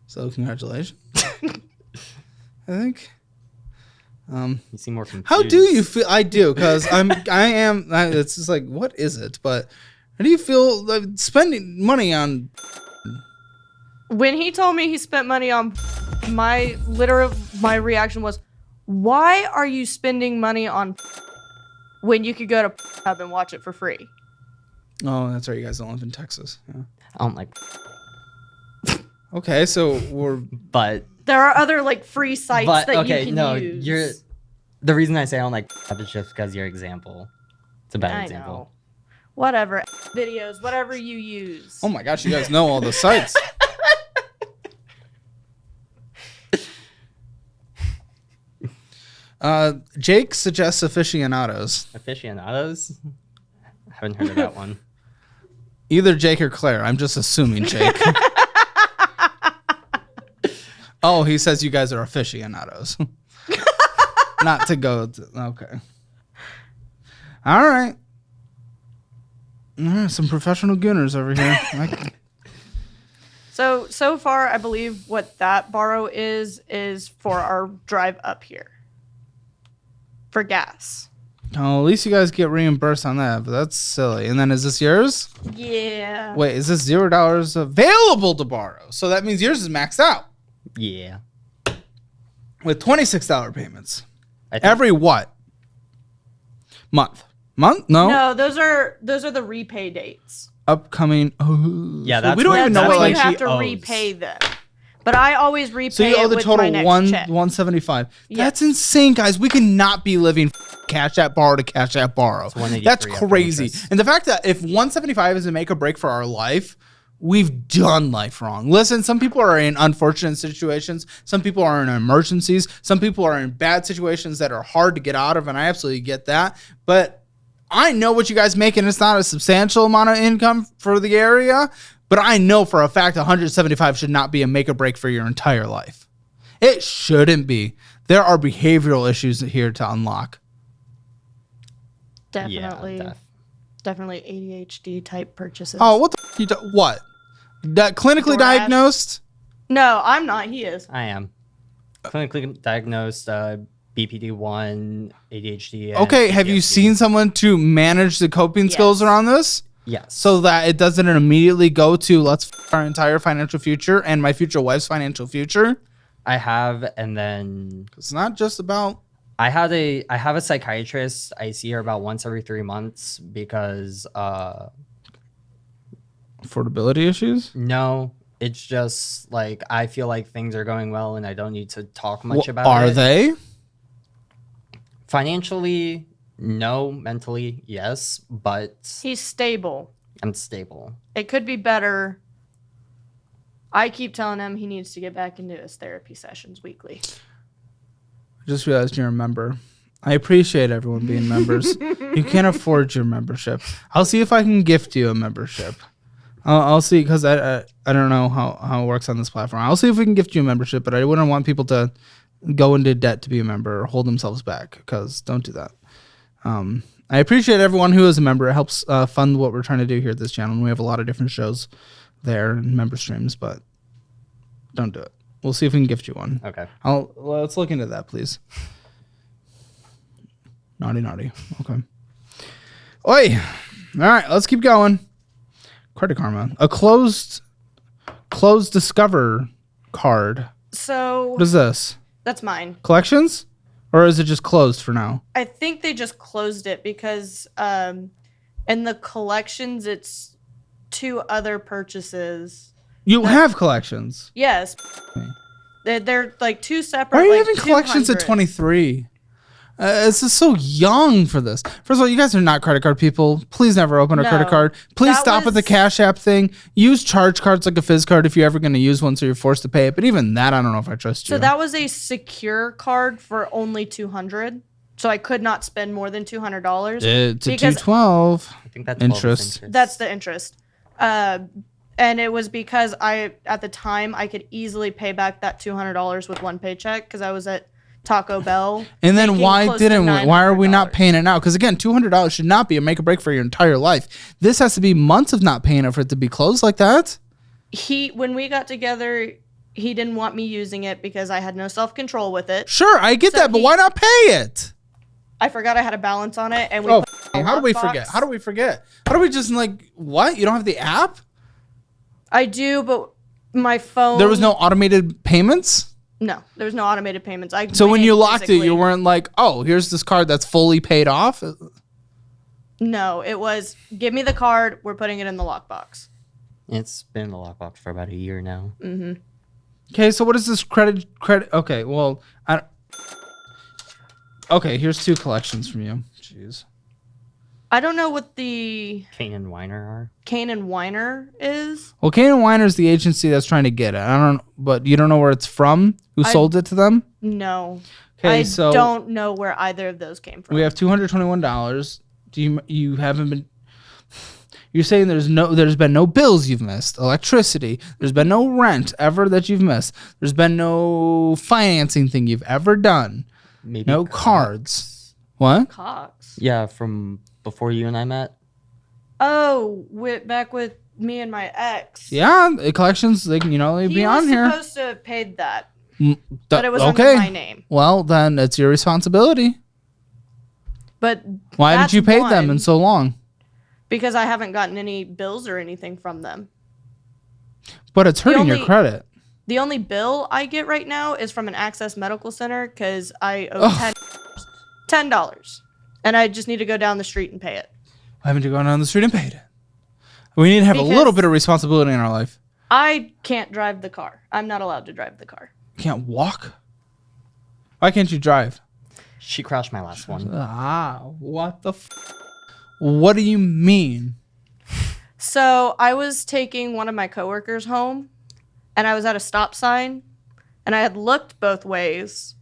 So congratulations. I think. You seem more confused. How do you feel? I do, because it's just like, what is it? But how do you feel like spending money on? When he told me he spent money on my reaction was, why are you spending money on when you could go to Hub and watch it for free? Oh, that's right. You guys don't live in Texas. Yeah. I don't like. Okay, so But There are other like free sites that okay, you can no, use. you're. The reason I say I don't like is just because your example. It's a bad I example. know. Whatever. Videos, whatever you use. oh my gosh, you guys know all the sites. Jake suggests aficionados. Aficionados. Haven't heard of that one. Either Jake or Claire. I'm just assuming Jake. Oh, he says you guys are aficionados. Not to go to, okay. All right. Some professional gooners over here. So far, I believe what that borrow is for our drive up here. For gas. Oh, at least you guys get reimbursed on that, but that's silly. And then is this yours? Yeah. Wait, is this $0 available to borrow? So that means yours is maxed out. Yeah. With $26 payments. I think Every what? Month? No. No, those are the repay dates. Upcoming. Oh. Yeah, So that's we don't what- even know that's what when you like. have to owes. repay them. But I always repay So you owe it the with total my next check. 175. Yes. That's insane, guys. We cannot be living cash app borrow to cash app borrow. 183 That's after crazy. interest. And the fact that if 175 is a make or break for our life, we've done life wrong. Listen, some people are in unfortunate situations. Some people are in emergencies. Some people are in bad situations that are hard to get out of, and I absolutely get that. But I know what you guys make, and it's not a substantial amount of income for the area. But I know for a fact 175 should not be a make or break for your entire life. It shouldn't be. There are behavioral issues here to unlock. Definitely. Yeah, Definitely ADHD type purchases. Oh, what the f- you what? That clinically DoorDash. diagnosed? No, I'm not. He is. I am clinically diagnosed BPD-1, ADHD. and Okay, have you PTSD. seen someone to manage the coping skills Yes. around this? Yes. So that it doesn't immediately go to let's f- our entire financial future and my future wife's financial future? I have, and then It's not just about I have a psychiatrist. I see her about once every 3 months because affordability issues. no, it's just like I feel like things are going well and I don't need to talk much Wh- about are it. they? Financially, no. Mentally, yes, but He's stable. I'm stable. It could be better. I keep telling him he needs to get back into his therapy sessions weekly. I just realized you're a member. I appreciate everyone being members. You can't afford your membership. I'll see if I can gift you a membership. I'll see because I don't know how it works on this platform. I'll see if we can gift you a membership, but I wouldn't want people to go into debt to be a member or hold themselves back because don't do that. I appreciate everyone who is a member. It helps fund what we're trying to do here at this channel. And we have a lot of different shows there and member streams, but don't do it. We'll see if we can gift you one. Okay. Let's look into that, please. Naughty. Okay. Oi. All right, let's keep going. Credit Karma. A closed Discover card. So What is this? that's mine. Collections? Or is it just closed for now? I think they just closed it because in the collections it's 2 other purchases. You have collections. Yes. They're like 2 separate. Why are you like having collections at 200. 23? This is so young for this. First of all, you guys are not credit card people. Please never open a credit No. card. Please That stop at the was- Cash App thing. Use charge cards like a Fizz card if you're ever going to use one, so you're forced to pay it. But even that, I don't know if I trust you. So that was a secure card for only $200. So I could not spend more than $200. It's a because- 212. I think that's Interest. That's the interest. And it was because at the time I could easily pay back that $200 with one paycheck because I was at Taco Bell. And then making why close to didn't we? Why are we not $900. paying it now? Because again, $200 should not be a make or break for your entire life. This has to be months of not paying it for it to be closed like that. When we got together, he didn't want me using it because I had no self-control with it. Sure, I get So that, but he- why not pay it? I forgot I had a balance on it, and we. Oh, put it in a how do we lockbox. forget? How do we forget? How do we just like what? You don't have the app? I do, but my phone. There was no automated payments? No, there was no automated payments. So when went you locked it, physically. you weren't like, oh, here's this card that's fully paid off? No, it was give me the card. We're putting it in the lockbox. It's been in the lockbox for about a year now. Okay, so what is this credit? Okay, well, okay, here's 2 collections from you. Jeez. I don't know what the Kane and Weiner are. Kane and Weiner is. Well, Kane and Weiner is the agency that's trying to get it. I don't, but you don't know where it's from. Who sold it to them? No. Okay, I so don't know where either of those came from. we have $221. You haven't been? You're saying there's been no bills you've missed, electricity. There's been no rent ever that you've missed. There's been no financing thing you've ever done. Maybe No cards. What? Cox. Yeah, from before you and I met. Oh, back with me and my ex. Yeah, collections, they can, they He be was on here. supposed to have paid that, but it was under okay. my name. Well, then it's your responsibility. But Why that's haven't you paid them one, in so long? Because I haven't gotten any bills or anything from them. But it's hurting your only- credit. The only bill I get right now is from an Access Medical Center because I owe $10. And I just need to go down the street and pay it. Why haven't you gone down the street and paid it? We need to have a Because- little bit of responsibility in our life. I can't drive the car. I'm not allowed to drive the car. You can't walk? Why can't you drive? She crashed my last one. What the What do you mean? So I was taking one of my coworkers home, and I was at a stop sign, and I had looked both ways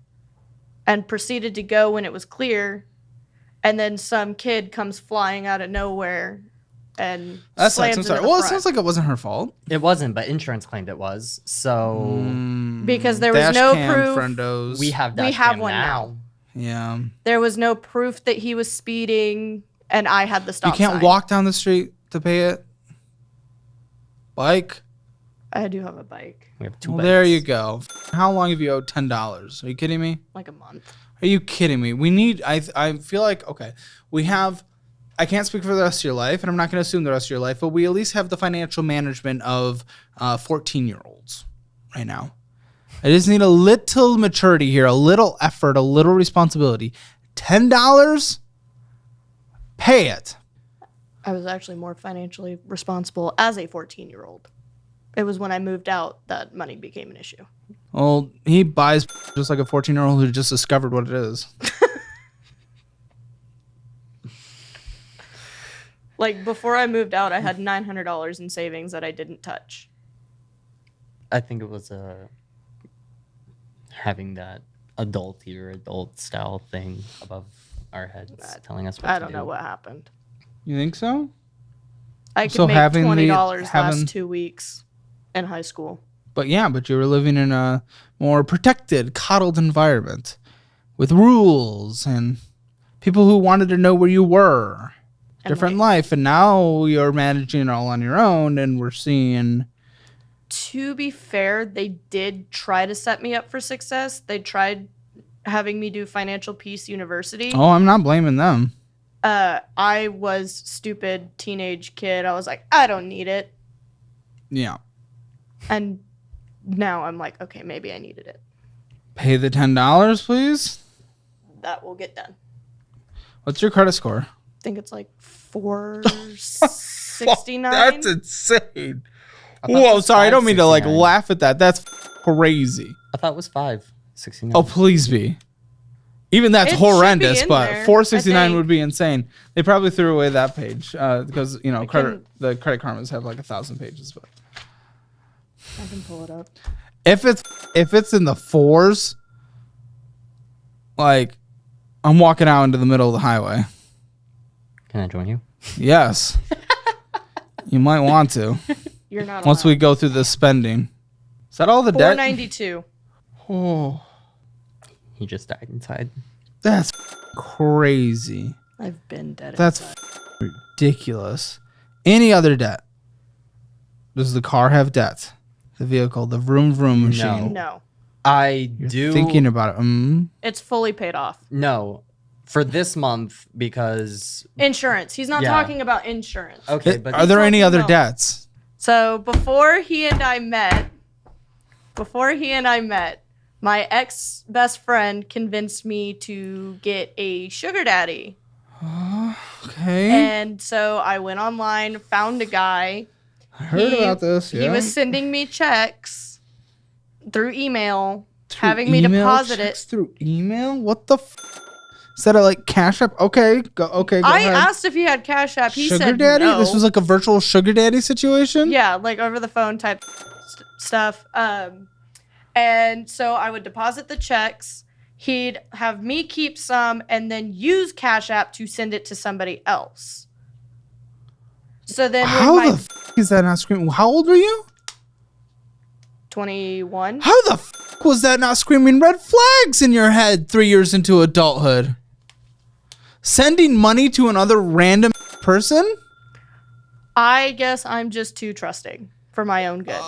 and proceeded to go when it was clear, and then some kid comes flying out of nowhere and That slams sucks. I'm into sorry. the Well, it front. sounds like it wasn't her fault. It wasn't, but insurance claimed it was. So Because there was Dash no cam, proof. friendos. we have We dash have cam one now. Yeah. There was no proof that he was speeding, and I had the stop You can't sign. walk down the street to pay it. Bike. I do have a bike, We have two. Well, there bikes. you go. How long have you owed $10? Are you kidding me? like a month. Are you kidding me? We need. I feel like okay. We have. I can't speak for the rest of your life, and I'm not going to assume the rest of your life, but we at least have the financial management of 14-year-olds right now. I just need a little maturity here, a little effort, a little responsibility. $10, pay it. I was actually more financially responsible as a 14-year-old. It was when I moved out that money became an issue. Well, he buys just like a 14-year-old who just discovered what it is. Like, before I moved out, I had $900 in savings that I didn't touch. I think it was having that adult style thing above our heads, telling us what I to don't do. know what happened. You think so? I could So make having the- $20 having- last 2 weeks in high school. But you were living in a more protected, coddled environment with rules and people who wanted to know where you were. And Different like, life. And now you're managing it all on your own, and we're seeing. to be fair, they did try to set me up for success. They tried having me do Financial Peace University. Oh, I'm not blaming them. I was stupid teenage kid. I was like, I don't need it. Yeah. And now I'm like, okay, maybe I needed it. Pay the $10, please. That will get done. What's your credit score? I think it's like 469. That's insane. I thought it Whoa, was sorry. I don't mean to like 569. laugh at that. That's crazy. I thought it was 569. Oh, please be. Even that's It should be horrendous, in but there, 469 I think. would be insane. They probably threw away that page because can- the Credit Karmas have like 1,000 pages. But I can pull it up. if it's in the fours, like I'm walking out into the middle of the highway. Can I join you? Yes, you might want to You're not once we allowed. go through this spending. Is that all the debt? 492. Oh, He just died inside. that's crazy. I've been dead. That's inside. ridiculous. Any other debt? Does the car have debt? The vehicle, the vroom vroom machine. No. I You're do. thinking about it. It's fully paid off. No. For this month, because. Insurance. He's not Yeah. talking about insurance. Okay, but. Are there any talking other about- debts? So before he and I met, my ex best friend convinced me to get a sugar daddy. Okay. And so I went online, found a guy. I heard about this. Yeah. He was sending me checks through email, Through having me email deposit checks it. through email. What the? Is that a like Cash App? Okay. Go I ahead. asked if he had Cash App. He sugar said daddy. no. This was like a virtual sugar daddy situation. Yeah, like over the phone type stuff. And so I would deposit the checks. He'd have me keep some and then use Cash App to send it to somebody else. So then How when the my is that not screaming? How old were you? 21, How the was that not screaming red flags in your head 3 years into adulthood? Sending money to another random person? I guess I'm just too trusting for my own good.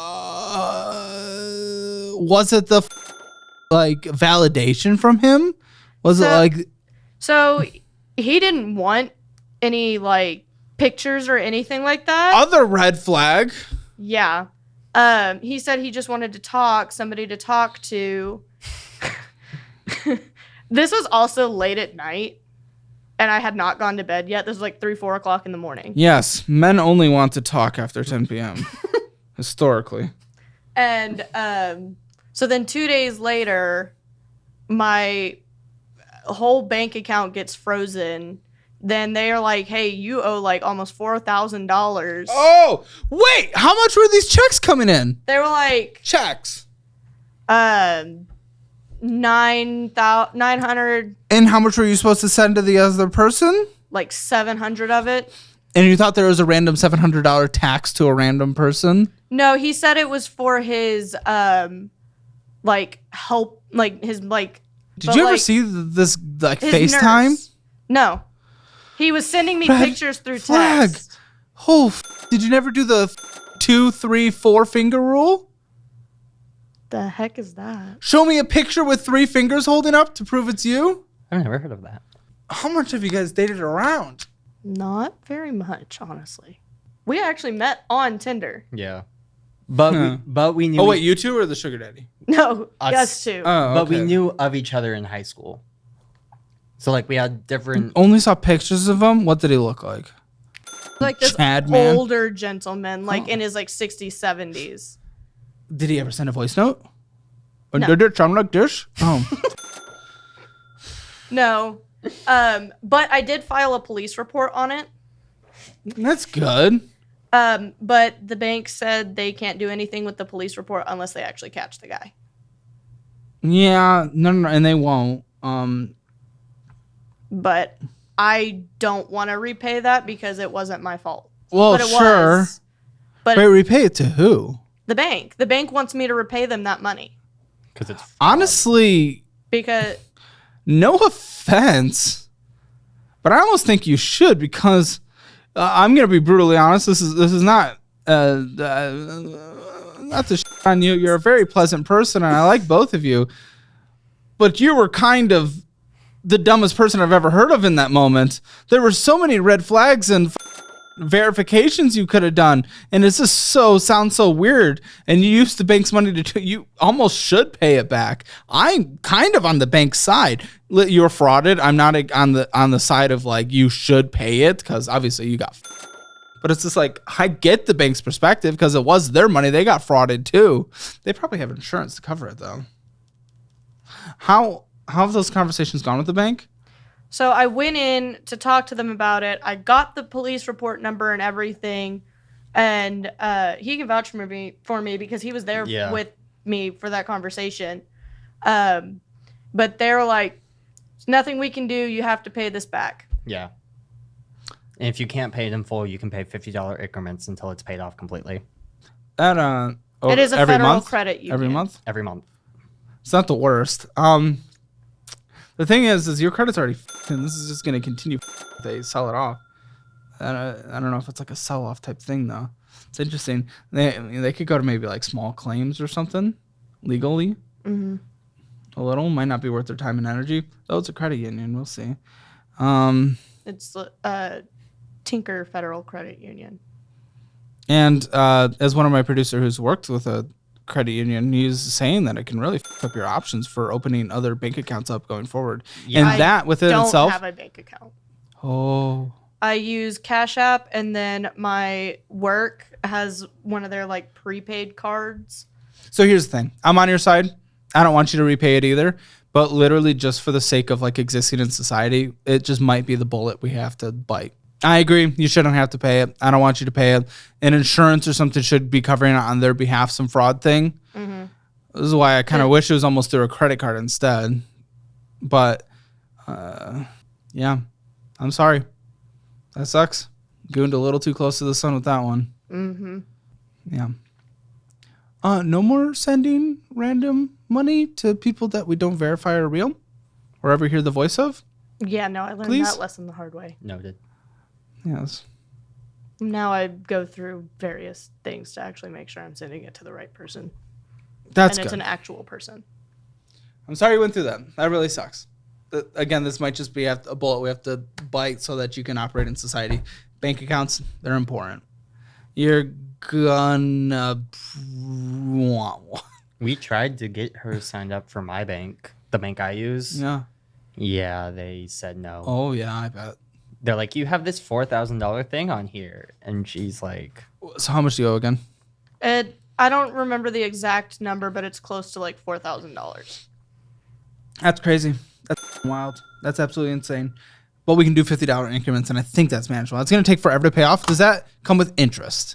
Was it the validation from him? Was it like... So he didn't want any pictures or anything like that. Other red flag. Yeah. He said he just wanted to somebody to talk to. This was also late at night, and I had not gone to bed yet. This was 3, 4 o'clock in the morning. Yes, men only want to talk after 10 p.m. historically. And so then 2 days later, my whole bank account gets frozen. Then they are like, hey, you owe almost $4,000. Oh, wait, how much were these checks coming in? They were like checks. 900. And how much were you supposed to send to the other person? 700 of it. And you thought there was a random $700 tax to a random person? No, he said it was for his help, his Did you ever see this his FaceTime? nurse. No. He was sending me pictures through flag. text. Oh, did you never do the 2, 3, 4 finger rule? The heck is that? Show me a picture with 3 fingers holding up to prove it's you? I've never heard of that. How much have you guys dated around? Not very much, honestly. We actually met on Tinder. Yeah. But we knew. Oh, wait, you two or the sugar daddy? No, Us. us two. Oh, But we okay. knew of each other in high school. So we had different. Only saw pictures of him? What did he look like? This Chad man? older gentleman, in his 60s, 70s. Did he ever send a voice note? Or No. did it sound like this? Oh. No. But I did file a police report on it. That's good. But the bank said they can't do anything with the police report unless they actually catch the guy. Yeah, no, and they won't. But I don't want to repay that because it wasn't my fault. Well, But it sure. was. But Wait, repay it to who? the bank. The bank wants me to repay them that money. Because it's. Honestly, Because no offense, but I almost think you should because I'm gonna be brutally honest. This is not not to shit on you. You're a very pleasant person, and I like both of you. But you were kind of the dumbest person I've ever heard of in that moment. There were so many red flags and verifications you could have done, and it's just sounds so weird. And you used the bank's money you almost should pay it back. I'm kind of on the bank's side. You're frauded. I'm not on the side of you should pay it because obviously you got. But it's just I get the bank's perspective because it was their money. They got frauded too. They probably have insurance to cover it though. How have those conversations gone with the bank? So I went in to talk to them about it. I got the police report number and everything. And he can vouch for me because he was there with me for that conversation. But they're like, there's nothing we can do. You have to pay this back. Yeah. And if you can't pay it in full, you can pay $50 increments until it's paid off completely. It is a every federal month? credit union. Every month? Every month. It's not the worst. The thing is your credit's already and this is just going to continue if they sell it off. I don't know if it's a sell-off type thing, though. It's interesting. They could go to maybe small claims or something legally. Mm-hmm. A little. Might not be worth their time and energy. Though it's a credit union. We'll see. It's Tinker Federal Credit Union. And as one of my producer who's worked with a credit union, he's saying that it can really f up your options for opening other bank accounts up going forward. Yeah. And that within itself. I don't have a bank account. Oh. I use Cash App, and then my work has one of their prepaid cards. So here's the thing. I'm on your side. I don't want you to repay it either. But literally just for the sake of existing in society, it just might be the bullet we have to bite. I agree. You shouldn't have to pay it. I don't want you to pay it. An insurance or something should be covering it on their behalf, some fraud thing. Mm-hmm. This is why I kind of wish it was almost through a credit card instead. But, yeah, I'm sorry. That sucks. Gooned a little too close to the sun with that one. Mm-hmm. Yeah. No more sending random money to people that we don't verify are real or ever hear the voice of? Yeah, no, I learned Please? that lesson the hard way. Noted. Yes. Now I go through various things to actually make sure I'm sending it to the right person. That's and it's good. an actual person. I'm sorry you went through that. That really sucks. Again, this might just be a bullet we have to bite so that you can operate in society. Bank accounts, they're important. You're gonna want one. We tried to get her signed up for my bank, the bank I use. Yeah. Yeah, they said no. Oh, yeah, I bet. They're like, you have this $4,000 thing on here. And she's like... So how much do you owe again? I don't remember the exact number, but it's close to like $4,000. That's crazy. That's wild. That's absolutely insane. But we can do $50 increments, and I think that's manageable. It's going to take forever to pay off. Does that come with interest?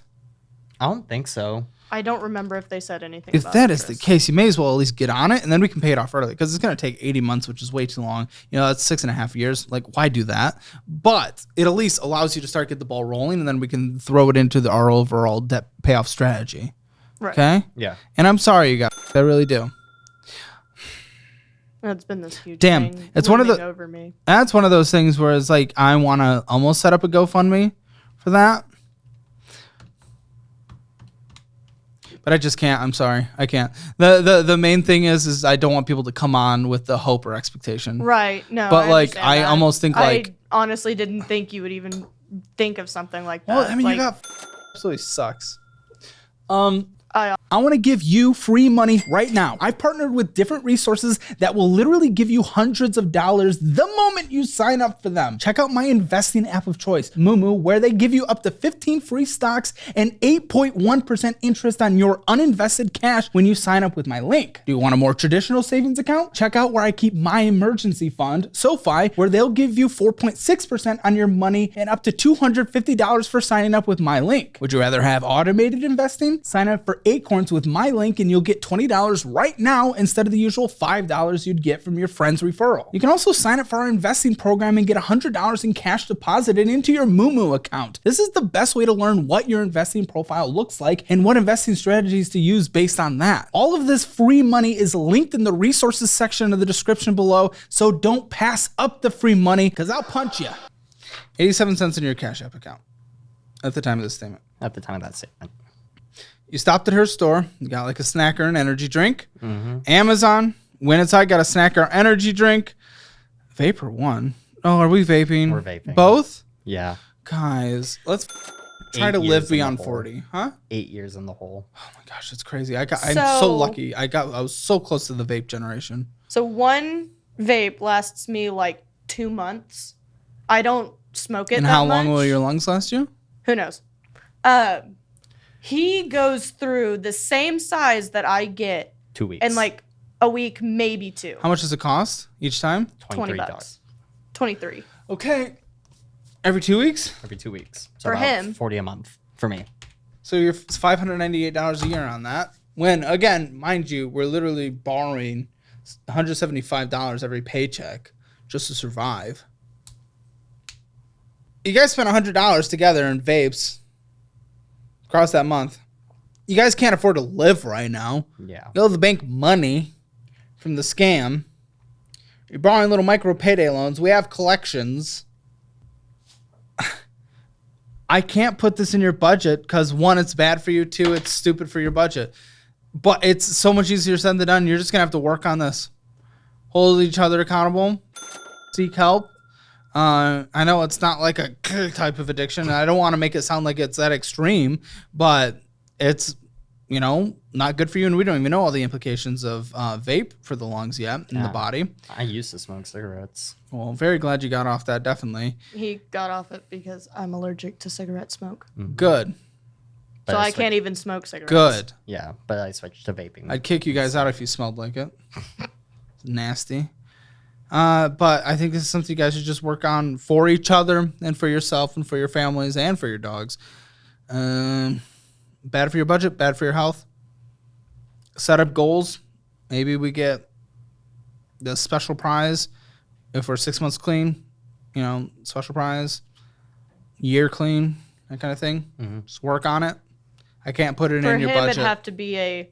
I don't think so. I don't remember if they said anything If about that is interest. the case, you may as well at least get on it, and then we can pay it off early, because it's going to take 80 months, which is way too long. You know, that's 6.5 years. Like, why do that? But it at least allows you to start get the ball rolling, and then we can throw it into our overall debt payoff strategy. Right. Okay? Yeah. And I'm sorry, you guys. I really do. It's been this huge Damn, thing it's one of the- looming over me. That's one of those things where it's like, I want to almost set up a GoFundMe for that. But I just can't. I'm sorry. I can't. The main thing is I don't want people to come on with the hope or expectation. Right. No. But, like, understand I that. almost think, like- I honestly didn't think you would even think of something like that. Well, I mean, like, you got absolutely sucks. I want to give you free money right now. I've partnered with different resources that will literally give you hundreds of dollars the moment you sign up for them. Check out my investing app of choice, Moo, where they give you up to 15 free stocks and 8.1% interest on your uninvested cash when you sign up with my link. Do you want a more traditional savings account? Check out where I keep my emergency fund, SoFi, where they'll give you 4.6% on your money and up to $250 for signing up with my link. Would you rather have automated investing? Sign up for Acorns with my link and you'll get $20 right now instead of the usual $5 you'd get from your friend's referral. You can also sign up for our investing program and get $100 in cash deposited into your Moo account. This is the best way to learn what your investing profile looks like and what investing strategies to use based on that. All of this free money is linked in the resources section of the description below, so don't pass up the free money because I'll punch you. 87 cents in your Cash App account at the time of this statement. At the time of that statement. You stopped at her store. You got like a snack or an energy drink. Amazon, went inside, got a snack or energy drink. Vapor one. Oh, are we vaping? We're vaping. Both? Yeah. Guys, let's try 8 to years live in the beyond hole. 40. Huh? 8 years in the hole. Oh my gosh, it's crazy. I'm so So- lucky. I was so close to the vape generation. So one vape lasts me like 2 months. I don't smoke it And that how long much. will your lungs last you? Who knows? He goes through the same size that I get 2 weeks. in like a week, maybe 2. How much does it cost each time? 20 $23. bucks. 23. Okay. Every 2 weeks? Every 2 weeks. So For about him. 40 a month for me. So you're $598 a year on that. When, again, mind you, we're literally borrowing $175 every paycheck just to survive. You guys spent $100 together in vapes across that month. You guys can't afford to live right now. Yeah. You owe the bank money from the scam. You're borrowing little micro payday loans. We have collections. I can't put this in your budget because, one, it's bad for you. Two, it's stupid for your budget. But it's so much easier said than done. You're just going to have to work on this. Hold each other accountable. Seek help. I know it's not like a type of addiction. I don't want to make it sound like it's that extreme, but it's, you know, not good for you. And we don't even know all the implications of vape for the lungs yet in the Yeah. body. I used to smoke cigarettes. Well, very glad you got off that. Definitely. He got off it because I'm allergic to cigarette smoke. Good. But So I switched- can't even smoke cigarettes. Good. Yeah, but I switched to vaping. I'd kick you guys out if you smelled like it. It's nasty. But I think this is something you guys should just work on for each other and for yourself and for your families and for your dogs. Bad for your budget, bad for your health. Set up goals. Maybe we get the special prize if we're 6 months clean, you know, special prize, year clean, that kind of thing. Just work on it. I can't put it For in your him, budget. it'd have to be a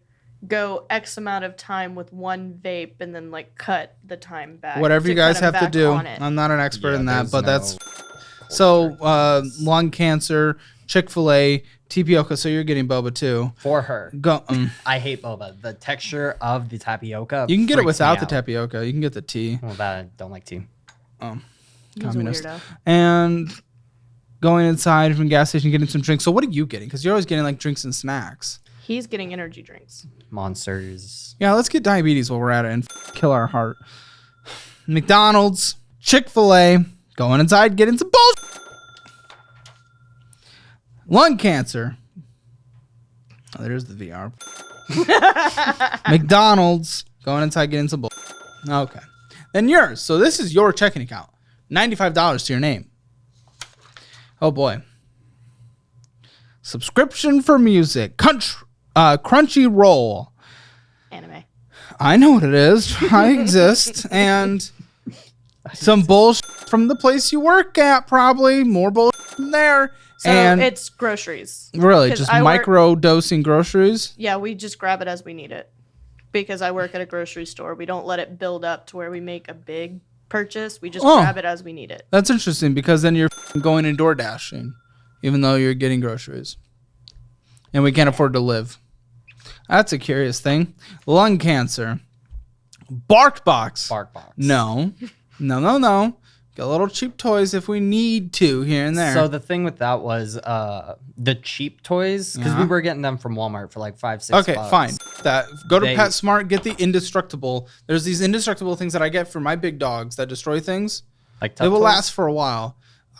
go X amount of time with one vape and then like cut the time back. Whatever to you guys cut him have to back do. on it. I'm not an expert Yeah, in that, there's but no that's culture so to this. lung cancer, Chick-fil-A, tapioca. So you're getting boba too. For her. Go. I hate boba. The texture of the tapioca. You can get it freaks me without the out. tapioca. You can get the tea. Well, that I don't like tea. He's a Communist. weirdo. And going inside from the gas station, getting some drinks. So what are you getting? Because you're always getting like drinks and snacks. He's getting energy drinks. Monsters. Yeah, let's get diabetes while we're at it and kill our heart. McDonald's, Chick-fil-A, going inside, getting some bullshit. Lung cancer. Oh, there's the VR. McDonald's, going inside, getting some bullshit. Okay. Then yours. So this is your checking account. $95 to your name. Oh boy. Subscription for music. Crunchyroll. Anime. I know what it is. I exist. And some bullshit from the place you work at, probably. More bullshit from there. So and it's groceries. really, 'Cause just I work- micro dosing groceries. Yeah, we just grab it as we need it. Because I work at a grocery store. We don't let it build up to where we make a big purchase. We just grab it as we need it. That's interesting because then you're going and door dashing, even though you're getting groceries. And we can't afford to live. That's a curious thing. Lung cancer. BarkBox. BarkBox. No. Get a little cheap toys if we need to here and there. So the thing with that was the cheap toys, because we were getting them from Walmart for like $5-6. Okay, fine. That go to They- PetSmart, get the indestructible. There's these indestructible things that I get for my big dogs that destroy things. Like They will toys? last for a while.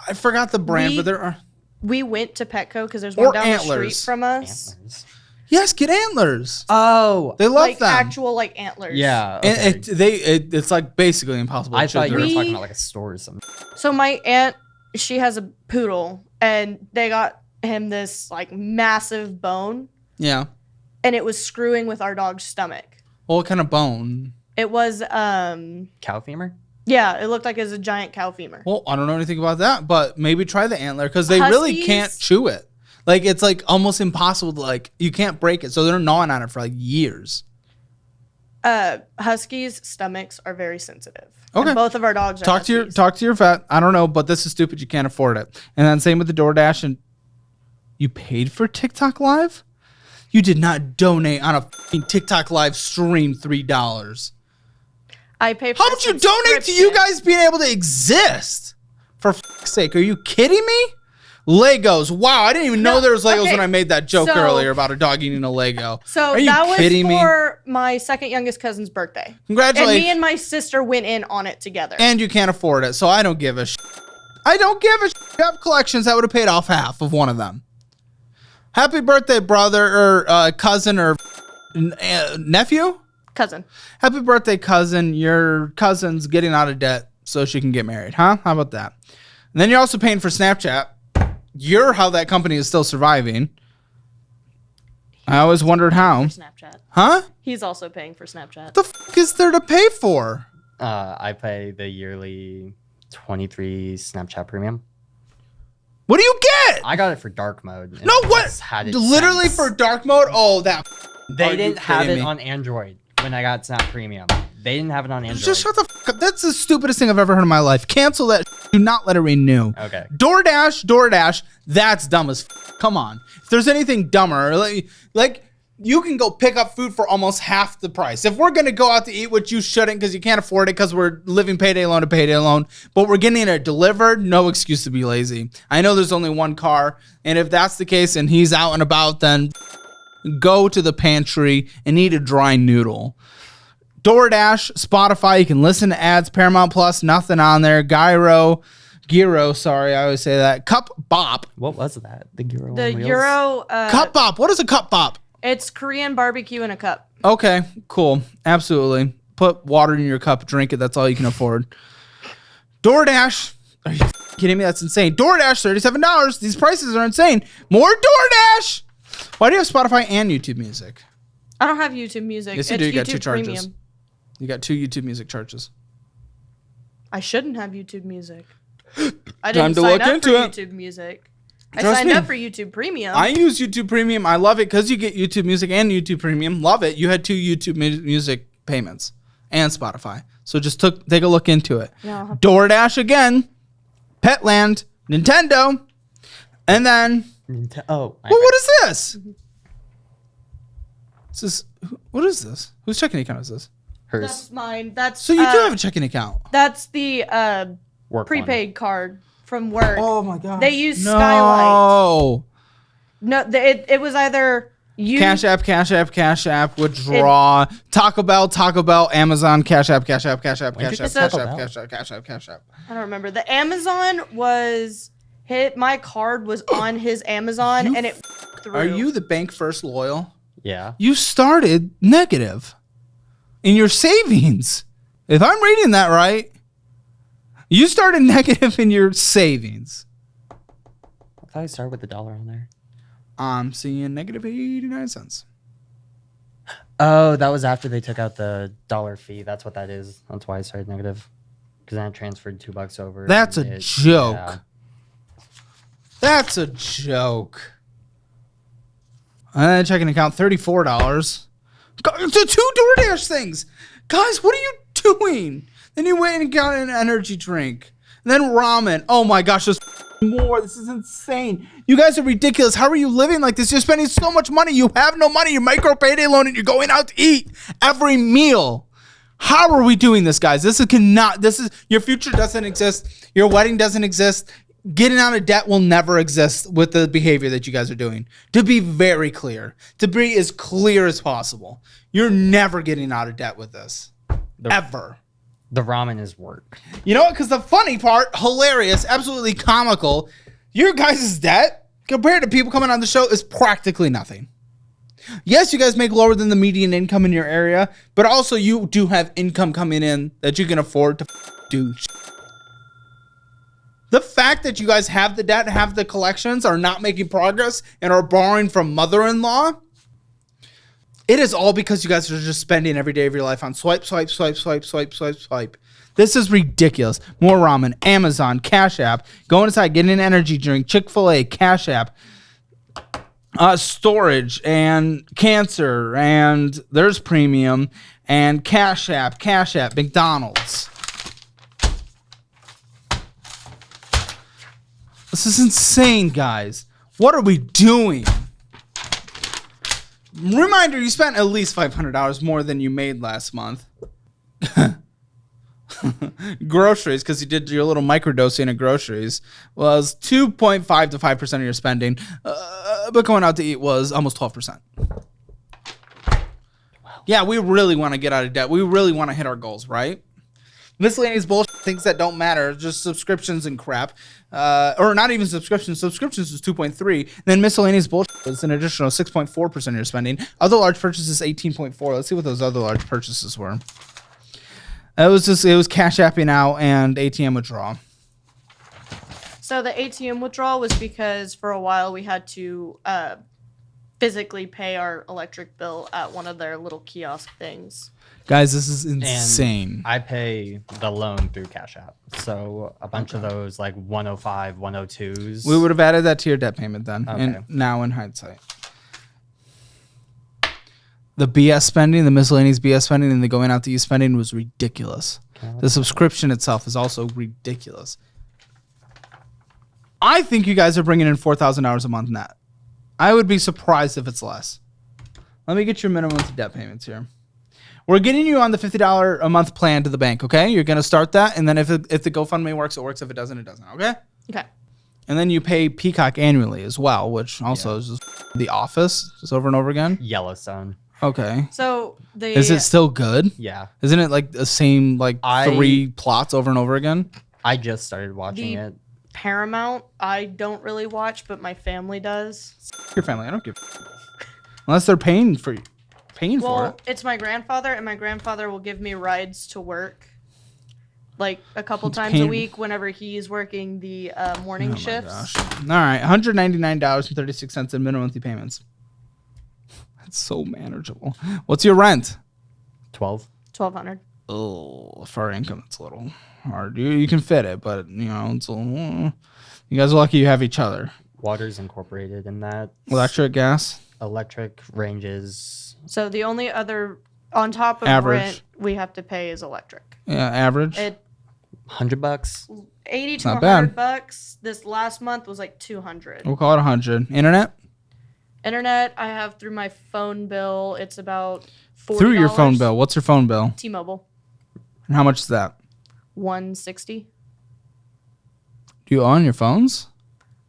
I forgot the brand, We- but there are. We went to Petco because there's Or one down the antlers. street from us. Antlers. Yes, get antlers. Oh, They love Like them. actual like antlers. yeah. And Okay. it's like basically impossible. I to thought you were preserve. talking about like a store or something. So my aunt, she has a poodle, and they got him this like massive bone, Yeah. and it was screwing with our dog's stomach. Well, what kind of bone? It was Cow femur? yeah, it looked like it was a giant cow femur. Well, I don't know anything about that, but maybe try the antler because they really Huskies- can't chew it. Like it's like almost impossible to like you can't break it, so they're gnawing on it for like years. Huskies' stomachs are very sensitive. Okay. And both of our dogs are Talk to huskies. your vet. I don't know, but this is stupid. You can't afford it. And then same with the DoorDash. And you paid for TikTok Live? You did not donate on a fucking TikTok Live stream $3. I pay for How a would you donate to you subscription. guys being able to exist? For fuck's sake, are you kidding me? Legos. Wow, I didn't even know No, there was Legos okay, when I made that joke so- earlier about a dog eating a Lego. So are you that was kidding me? for my second youngest cousin's birthday. And Congratulations. me and my sister went in on it together. And you can't afford it, so I don't give a shit. I don't give a shit. You have collections that would have paid off half of one of them. Happy birthday, brother or cousin or nephew. Cousin. Happy birthday, cousin. Your cousin's getting out of debt so she can get married, huh? How about that? And then you're also paying for Snapchat. You're how that company is still surviving. I always wondered how. Snapchat. Huh? He's also paying for Snapchat. What the fuck is there to pay for? I pay the yearly 23 Snapchat premium. What do you get? I got it for dark mode. and No, I what? just had it Literally since. for dark mode? Oh, that. They Are you didn't have kidding it me? on Android when I got Snap Premium. They didn't have it on Android. Just shut the fuck up. That's the stupidest thing I've ever heard in my life. Cancel that. Do not let it renew. Okay. DoorDash. That's dumb as fuck. Come on. If there's anything dumber, like you can go pick up food for almost half the price. If we're going to go out to eat, which you shouldn't because you can't afford it because we're living payday loan to payday loan, but we're getting it delivered, no excuse to be lazy. I know there's only one car, and if that's the case and he's out and about, then go to the pantry and eat a dry noodle. DoorDash, Spotify, you can listen to ads, Paramount Plus, nothing on there. Gyro, sorry, I always say that. Cup Bop. What was that? The Euro The on wheels? Euro. Cup Bop. What is a Cup Bop? It's Korean barbecue in a cup. Okay, cool. Absolutely. Put water in your cup, drink it. That's all you can afford. DoorDash. Are you kidding me? That's insane. DoorDash, $37. These prices are insane. More DoorDash. Why do you have Spotify and YouTube Music? I don't have YouTube Music. Yes, you it's do. You got YouTube two charges. Premium. You got 2 YouTube Music charges. I shouldn't have YouTube Music. I Time didn't to sign look up into for it. YouTube Music. Trust I signed me. up for YouTube Premium. I use YouTube Premium. I love it because you get YouTube Music and YouTube Premium. Love it. You had 2 YouTube Music payments and Spotify. So just take a look into it. Yeah, I'll have DoorDash again, Petland, Nintendo, and then Oh, Well, what is this? What is this? Whose checking account is this? hers That's mine. That's So you do have a checking account. That's the work prepaid card from work. Oh my god. They use Skylight. No. No, it was either you Cash App, withdraw. Taco Bell, Amazon, Cash App. When did you say Taco Bell? I don't remember. The Amazon was my card was on his Amazon and it through. Are you the bank first loyal? Yeah. You started negative in your savings. If I'm reading that right, you started negative in your savings. I thought I started with $1 on there. I'm seeing negative 89 cents. Oh, that was after they took out the $1 fee. That's what that is. That's why I started negative. Because then I transferred $2 over. That's and a joke. That's a joke. Checking account, $34. The 2 DoorDash things. Guys, what are you doing? Then you went and got an energy drink. And then ramen. Oh my gosh, there's more. This is insane. You guys are ridiculous. How are you living like this? You're spending so much money. You have no money. You're micro payday loan and you're going out to eat every meal. How are we doing this, guys? This is your future doesn't exist. Your wedding doesn't exist. Getting out of debt will never exist with the behavior that you guys are doing. To be very clear, to be as clear as possible, you're never getting out of debt with this. Ever. The ramen is work. You know what? Because the funny part, hilarious, absolutely comical, your guys' debt compared to people coming on the show is practically nothing. Yes, you guys make lower than the median income in your area, but also you do have income coming in that you can afford to do. The fact that you guys have the debt, have the collections, are not making progress, and are borrowing from mother-in-law, it is all because you guys are just spending every day of your life on swipe. This is ridiculous. More ramen, Amazon, Cash App, going inside, getting an energy drink, Chick-fil-A, Cash App, storage, and cancer, and there's premium, and Cash App, McDonald's. This is insane, guys. What are we doing? Reminder, you spent at least $500 more than you made last month. Groceries, because you did your little microdosing of groceries, was 2.5 to 5% of your spending. But going out to eat was almost 12%. Yeah, we really want to get out of debt. We really want to hit our goals, right? Miscellaneous bullshit, things that don't matter, just subscriptions and crap. Or not even subscriptions. Subscriptions was 2.3. Then miscellaneous bullshit was an additional 6.4% of your spending. Other large purchases, 18.4. Let's see what those other large purchases were. It was cash apping out and ATM withdrawal. So the ATM withdrawal was because for a while we had to physically pay our electric bill at one of their little kiosk things. Guys, this is insane. And I pay the loan through Cash App. So a bunch of those like 105, 102s. We would have added that to your debt payment then. Okay. And now in hindsight. The BS spending, the miscellaneous BS spending, and the going out to eat spending was ridiculous. The subscription itself is also ridiculous. I think you guys are bringing in $4,000 a month net. I would be surprised if it's less. Let me get your minimum to debt payments here. We're getting you on the $50 a month plan to the bank, okay? You're going to start that, and then if the GoFundMe works, it works. If it doesn't, it doesn't, okay? Okay. And then you pay Peacock annually as well, which also is just The Office, just over and over again. Yellowstone. Okay. So Is it still good? Yeah. Isn't it like the same 3 plots over and over again? I just started watching it. Paramount, I don't really watch, but my family does. Your family, I don't give unless they're paying for it. Well, it's my grandfather, and my grandfather will give me rides to work like a couple times a week whenever he's working the morning shifts. Gosh. All right, $199.36 in minimum monthly payments. That's so manageable. What's your rent? 12. $1,200. Oh, for our income, it's a little hard. You can fit it, but it's a little, you guys are lucky you have each other. Water's incorporated in that. Electric, gas? Electric ranges. So the only other on top of Average. rent we have to pay is electric. Yeah, average. $100. 80 to not 100 bad. bucks. This last month was like 200. We'll call it 100. Internet? Internet, I have through my phone bill. It's about $40. Through your phone bill. What's your phone bill? T-Mobile, And how much is that? $160. Do you own your phones?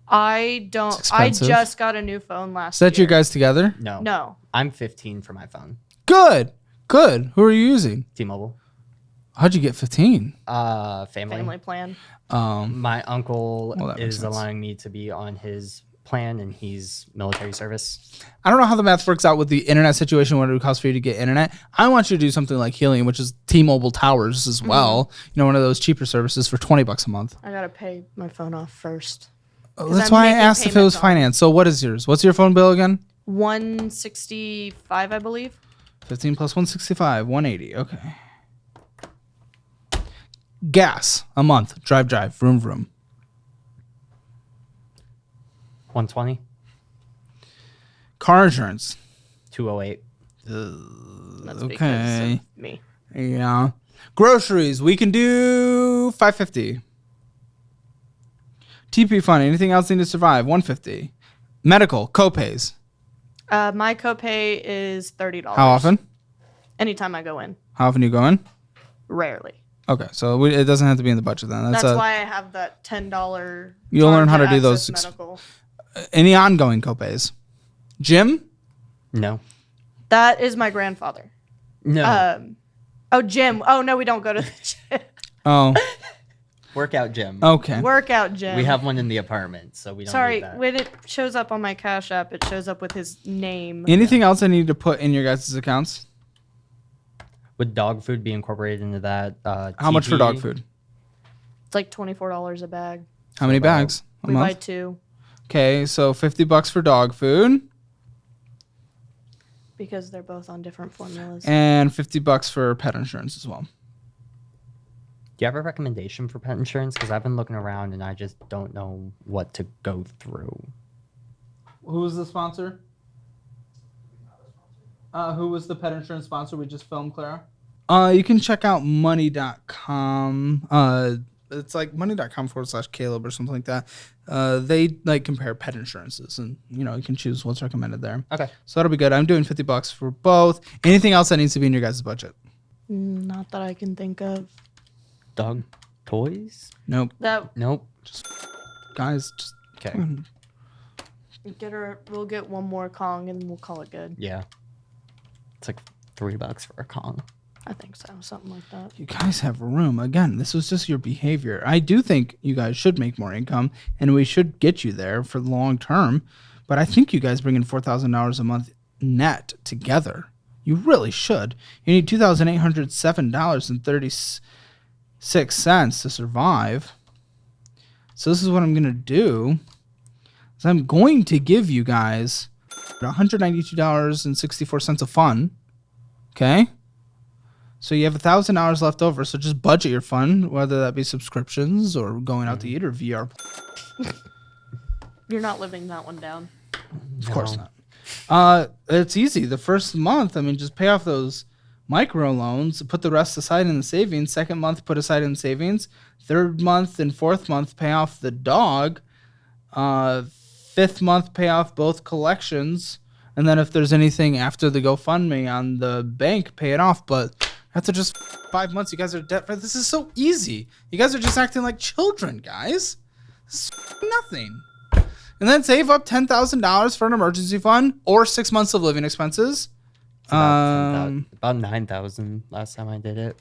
I don't. It's I expensive. just got a new phone last Is that year. you guys together? No. No. I'm 15 for my phone. Good. Who are you using? T-Mobile. How'd you get 15? Family plan. My uncle Well, that makes is sense. allowing me to be on his plan, and he's military service. I don't know how the math works out with the internet situation, what it would cost for you to get internet. I want you to do something like Helium, which is T-Mobile Towers as well. You know, one of those cheaper services for $20 a month. I gotta pay my phone off first. That's I'm why I making asked if it was payments on it. finance. So what is yours? What's your phone bill again? 165, I believe. 15 plus 165, 180. Okay. Gas a month. Drive. Vroom vroom. 120, Car insurance. 208. That's because Okay. of me. Yeah. Groceries. We can do 550. TP fund. Anything else need to survive? 150. Medical. Copays. My copay is $30. How often? Anytime I go in. How often you going? Rarely. Okay, so it doesn't have to be in the budget then. That's why I have that $10. You'll learn how charge to do access those medical. Any ongoing copays? Gym? No. That is my grandfather. No. Gym. Oh no, we don't go to the gym. Oh, Workout gym. okay. Workout gym. We have one in the apartment, so we don't Sorry, need that. when it shows up on my Cash App, it shows up with his name. Anything else I need to put in your guys' accounts? Would dog food be incorporated into that? How much for TP? dog food? It's like $24 a bag. How many bags a We buy month? 2 Okay, so $50 for dog food because they're both on different formulas. and $50 for pet insurance as well. Do you have a recommendation for pet insurance? Because I've been looking around and I just don't know what to go through. Who was the sponsor? Who was the pet insurance sponsor we just filmed, Clara? You can check out money.com. It's like money.com/Caleb or something like that. They like compare pet insurances and you can choose what's recommended there. Okay. So that'll be good. I'm doing $50 for both. Anything else that needs to be in your guys' budget? Not that I can think of. Dog toys? Nope. That Nope. Guys, just Okay. we'll get one more Kong and we'll call it good. Yeah. It's like $3 for a Kong. I think so, something like that. you guys have room. Again, this was just your behavior. I do think you guys should make more income and we should get you there for the long term. But I think you guys bring in $4,000 a month net together. You really should. You need $2,807.36 to survive. So this is what I'm going to do. So I'm going to give you guys $192.64 of fun. Okay? So you have $1,000 left over. So just budget your fun, whether that be subscriptions or going out to eat or VR. You're not living that one down. Of course not. It's easy. The first month, just pay off those micro loans, put the rest aside in the savings. Second month, put aside in savings. Third month and fourth month, pay off the dog. Fifth month, pay off both collections. And then if there's anything after the GoFundMe on the bank, pay it off. But after just 5 months, you guys are debt free. This is so easy. You guys are just acting like children, guys. This is nothing. And then save up $10,000 for an emergency fund or 6 months of living expenses. It's about 9,000 last time I did it.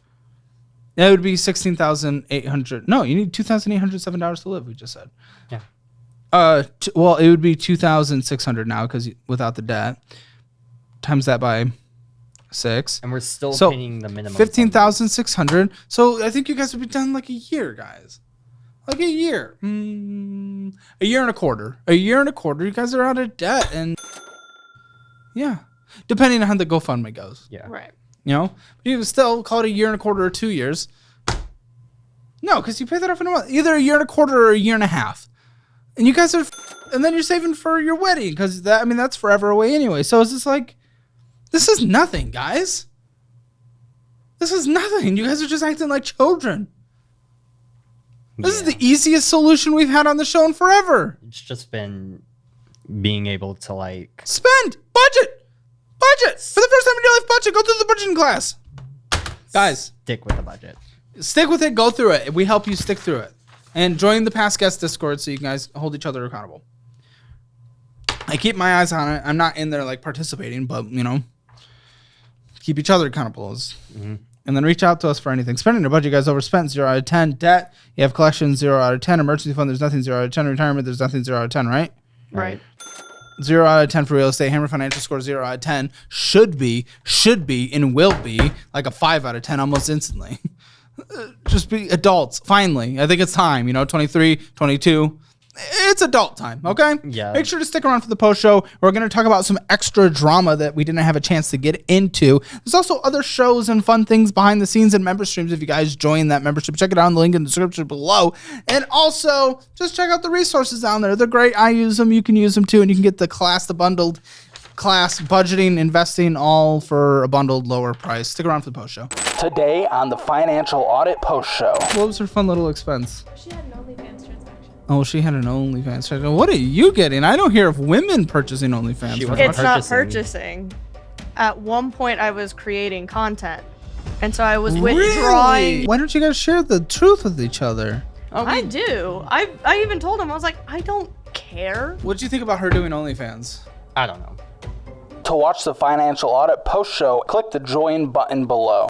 That would be $16,800. No, you need $2,807 to live. We just said. Yeah. Well, it would be $2,600 now because without the debt. Times that by 6. And we're still So, paying the minimum. $15,600. So I think you guys would be done like a year, guys. Like a year. A year and a quarter. A year and a quarter. You guys are out of debt. And yeah. Depending on how the GoFundMe goes. Yeah. Right. But you would still call it a year and a quarter or 2 years. No, because you pay that off in a month. Either a year and a quarter or a year and a half. And you guys are, and then you're saving for your wedding because that's forever away anyway. So it's just like, this is nothing, guys. This is nothing. You guys are just acting like children. This is the easiest solution we've had on the show in forever. It's just been being able to like Spend, budget. For the first time in your life, budget. Go through the budgeting class. Guys, stick with the budget. stick with it. Go through it. We help you stick through it. And join the Past Guest Discord so you guys hold each other accountable. I keep my eyes on it. I'm not in there like participating, but keep each other accountable. And then reach out to us for anything. Spending your budget, you guys overspent, 0 out of 10. Debt, you have collections, 0 out of 10. Emergency fund, there's nothing, 0 out of 10. Retirement, there's nothing, 0 out of 10, right? Right. 0 out of 10 for real estate. Hammer financial score, 0 out of 10. Should be, and will be like a 5 out of 10 almost instantly. Just be adults, finally. I think it's time, 23, 22. It's adult time, okay? Yeah. Make sure to stick around for the post show. We're going to talk about some extra drama that we didn't have a chance to get into. There's also other shows and fun things behind the scenes and member streams. If you guys join that membership, check it out in the link in the description below. And also, just check out the resources down there. They're great. I use them. You can use them too. And you can get the bundled class, budgeting, investing, all for a bundled lower price. Stick around for the post show. Today on the Financial Audit Post Show. What was her fun little expense? She had an OnlyFans transaction. Oh, she had an OnlyFans transaction. What are you getting? I don't hear of women purchasing OnlyFans. She was It's not purchasing. purchasing. At one point, I was creating content. And so I was Really? withdrawing. Why don't you guys share the truth with each other? I do. I even told him, I was like, I don't care. What'd you think about her doing OnlyFans? I don't know. To watch the Financial Audit Post Show, click the join button below.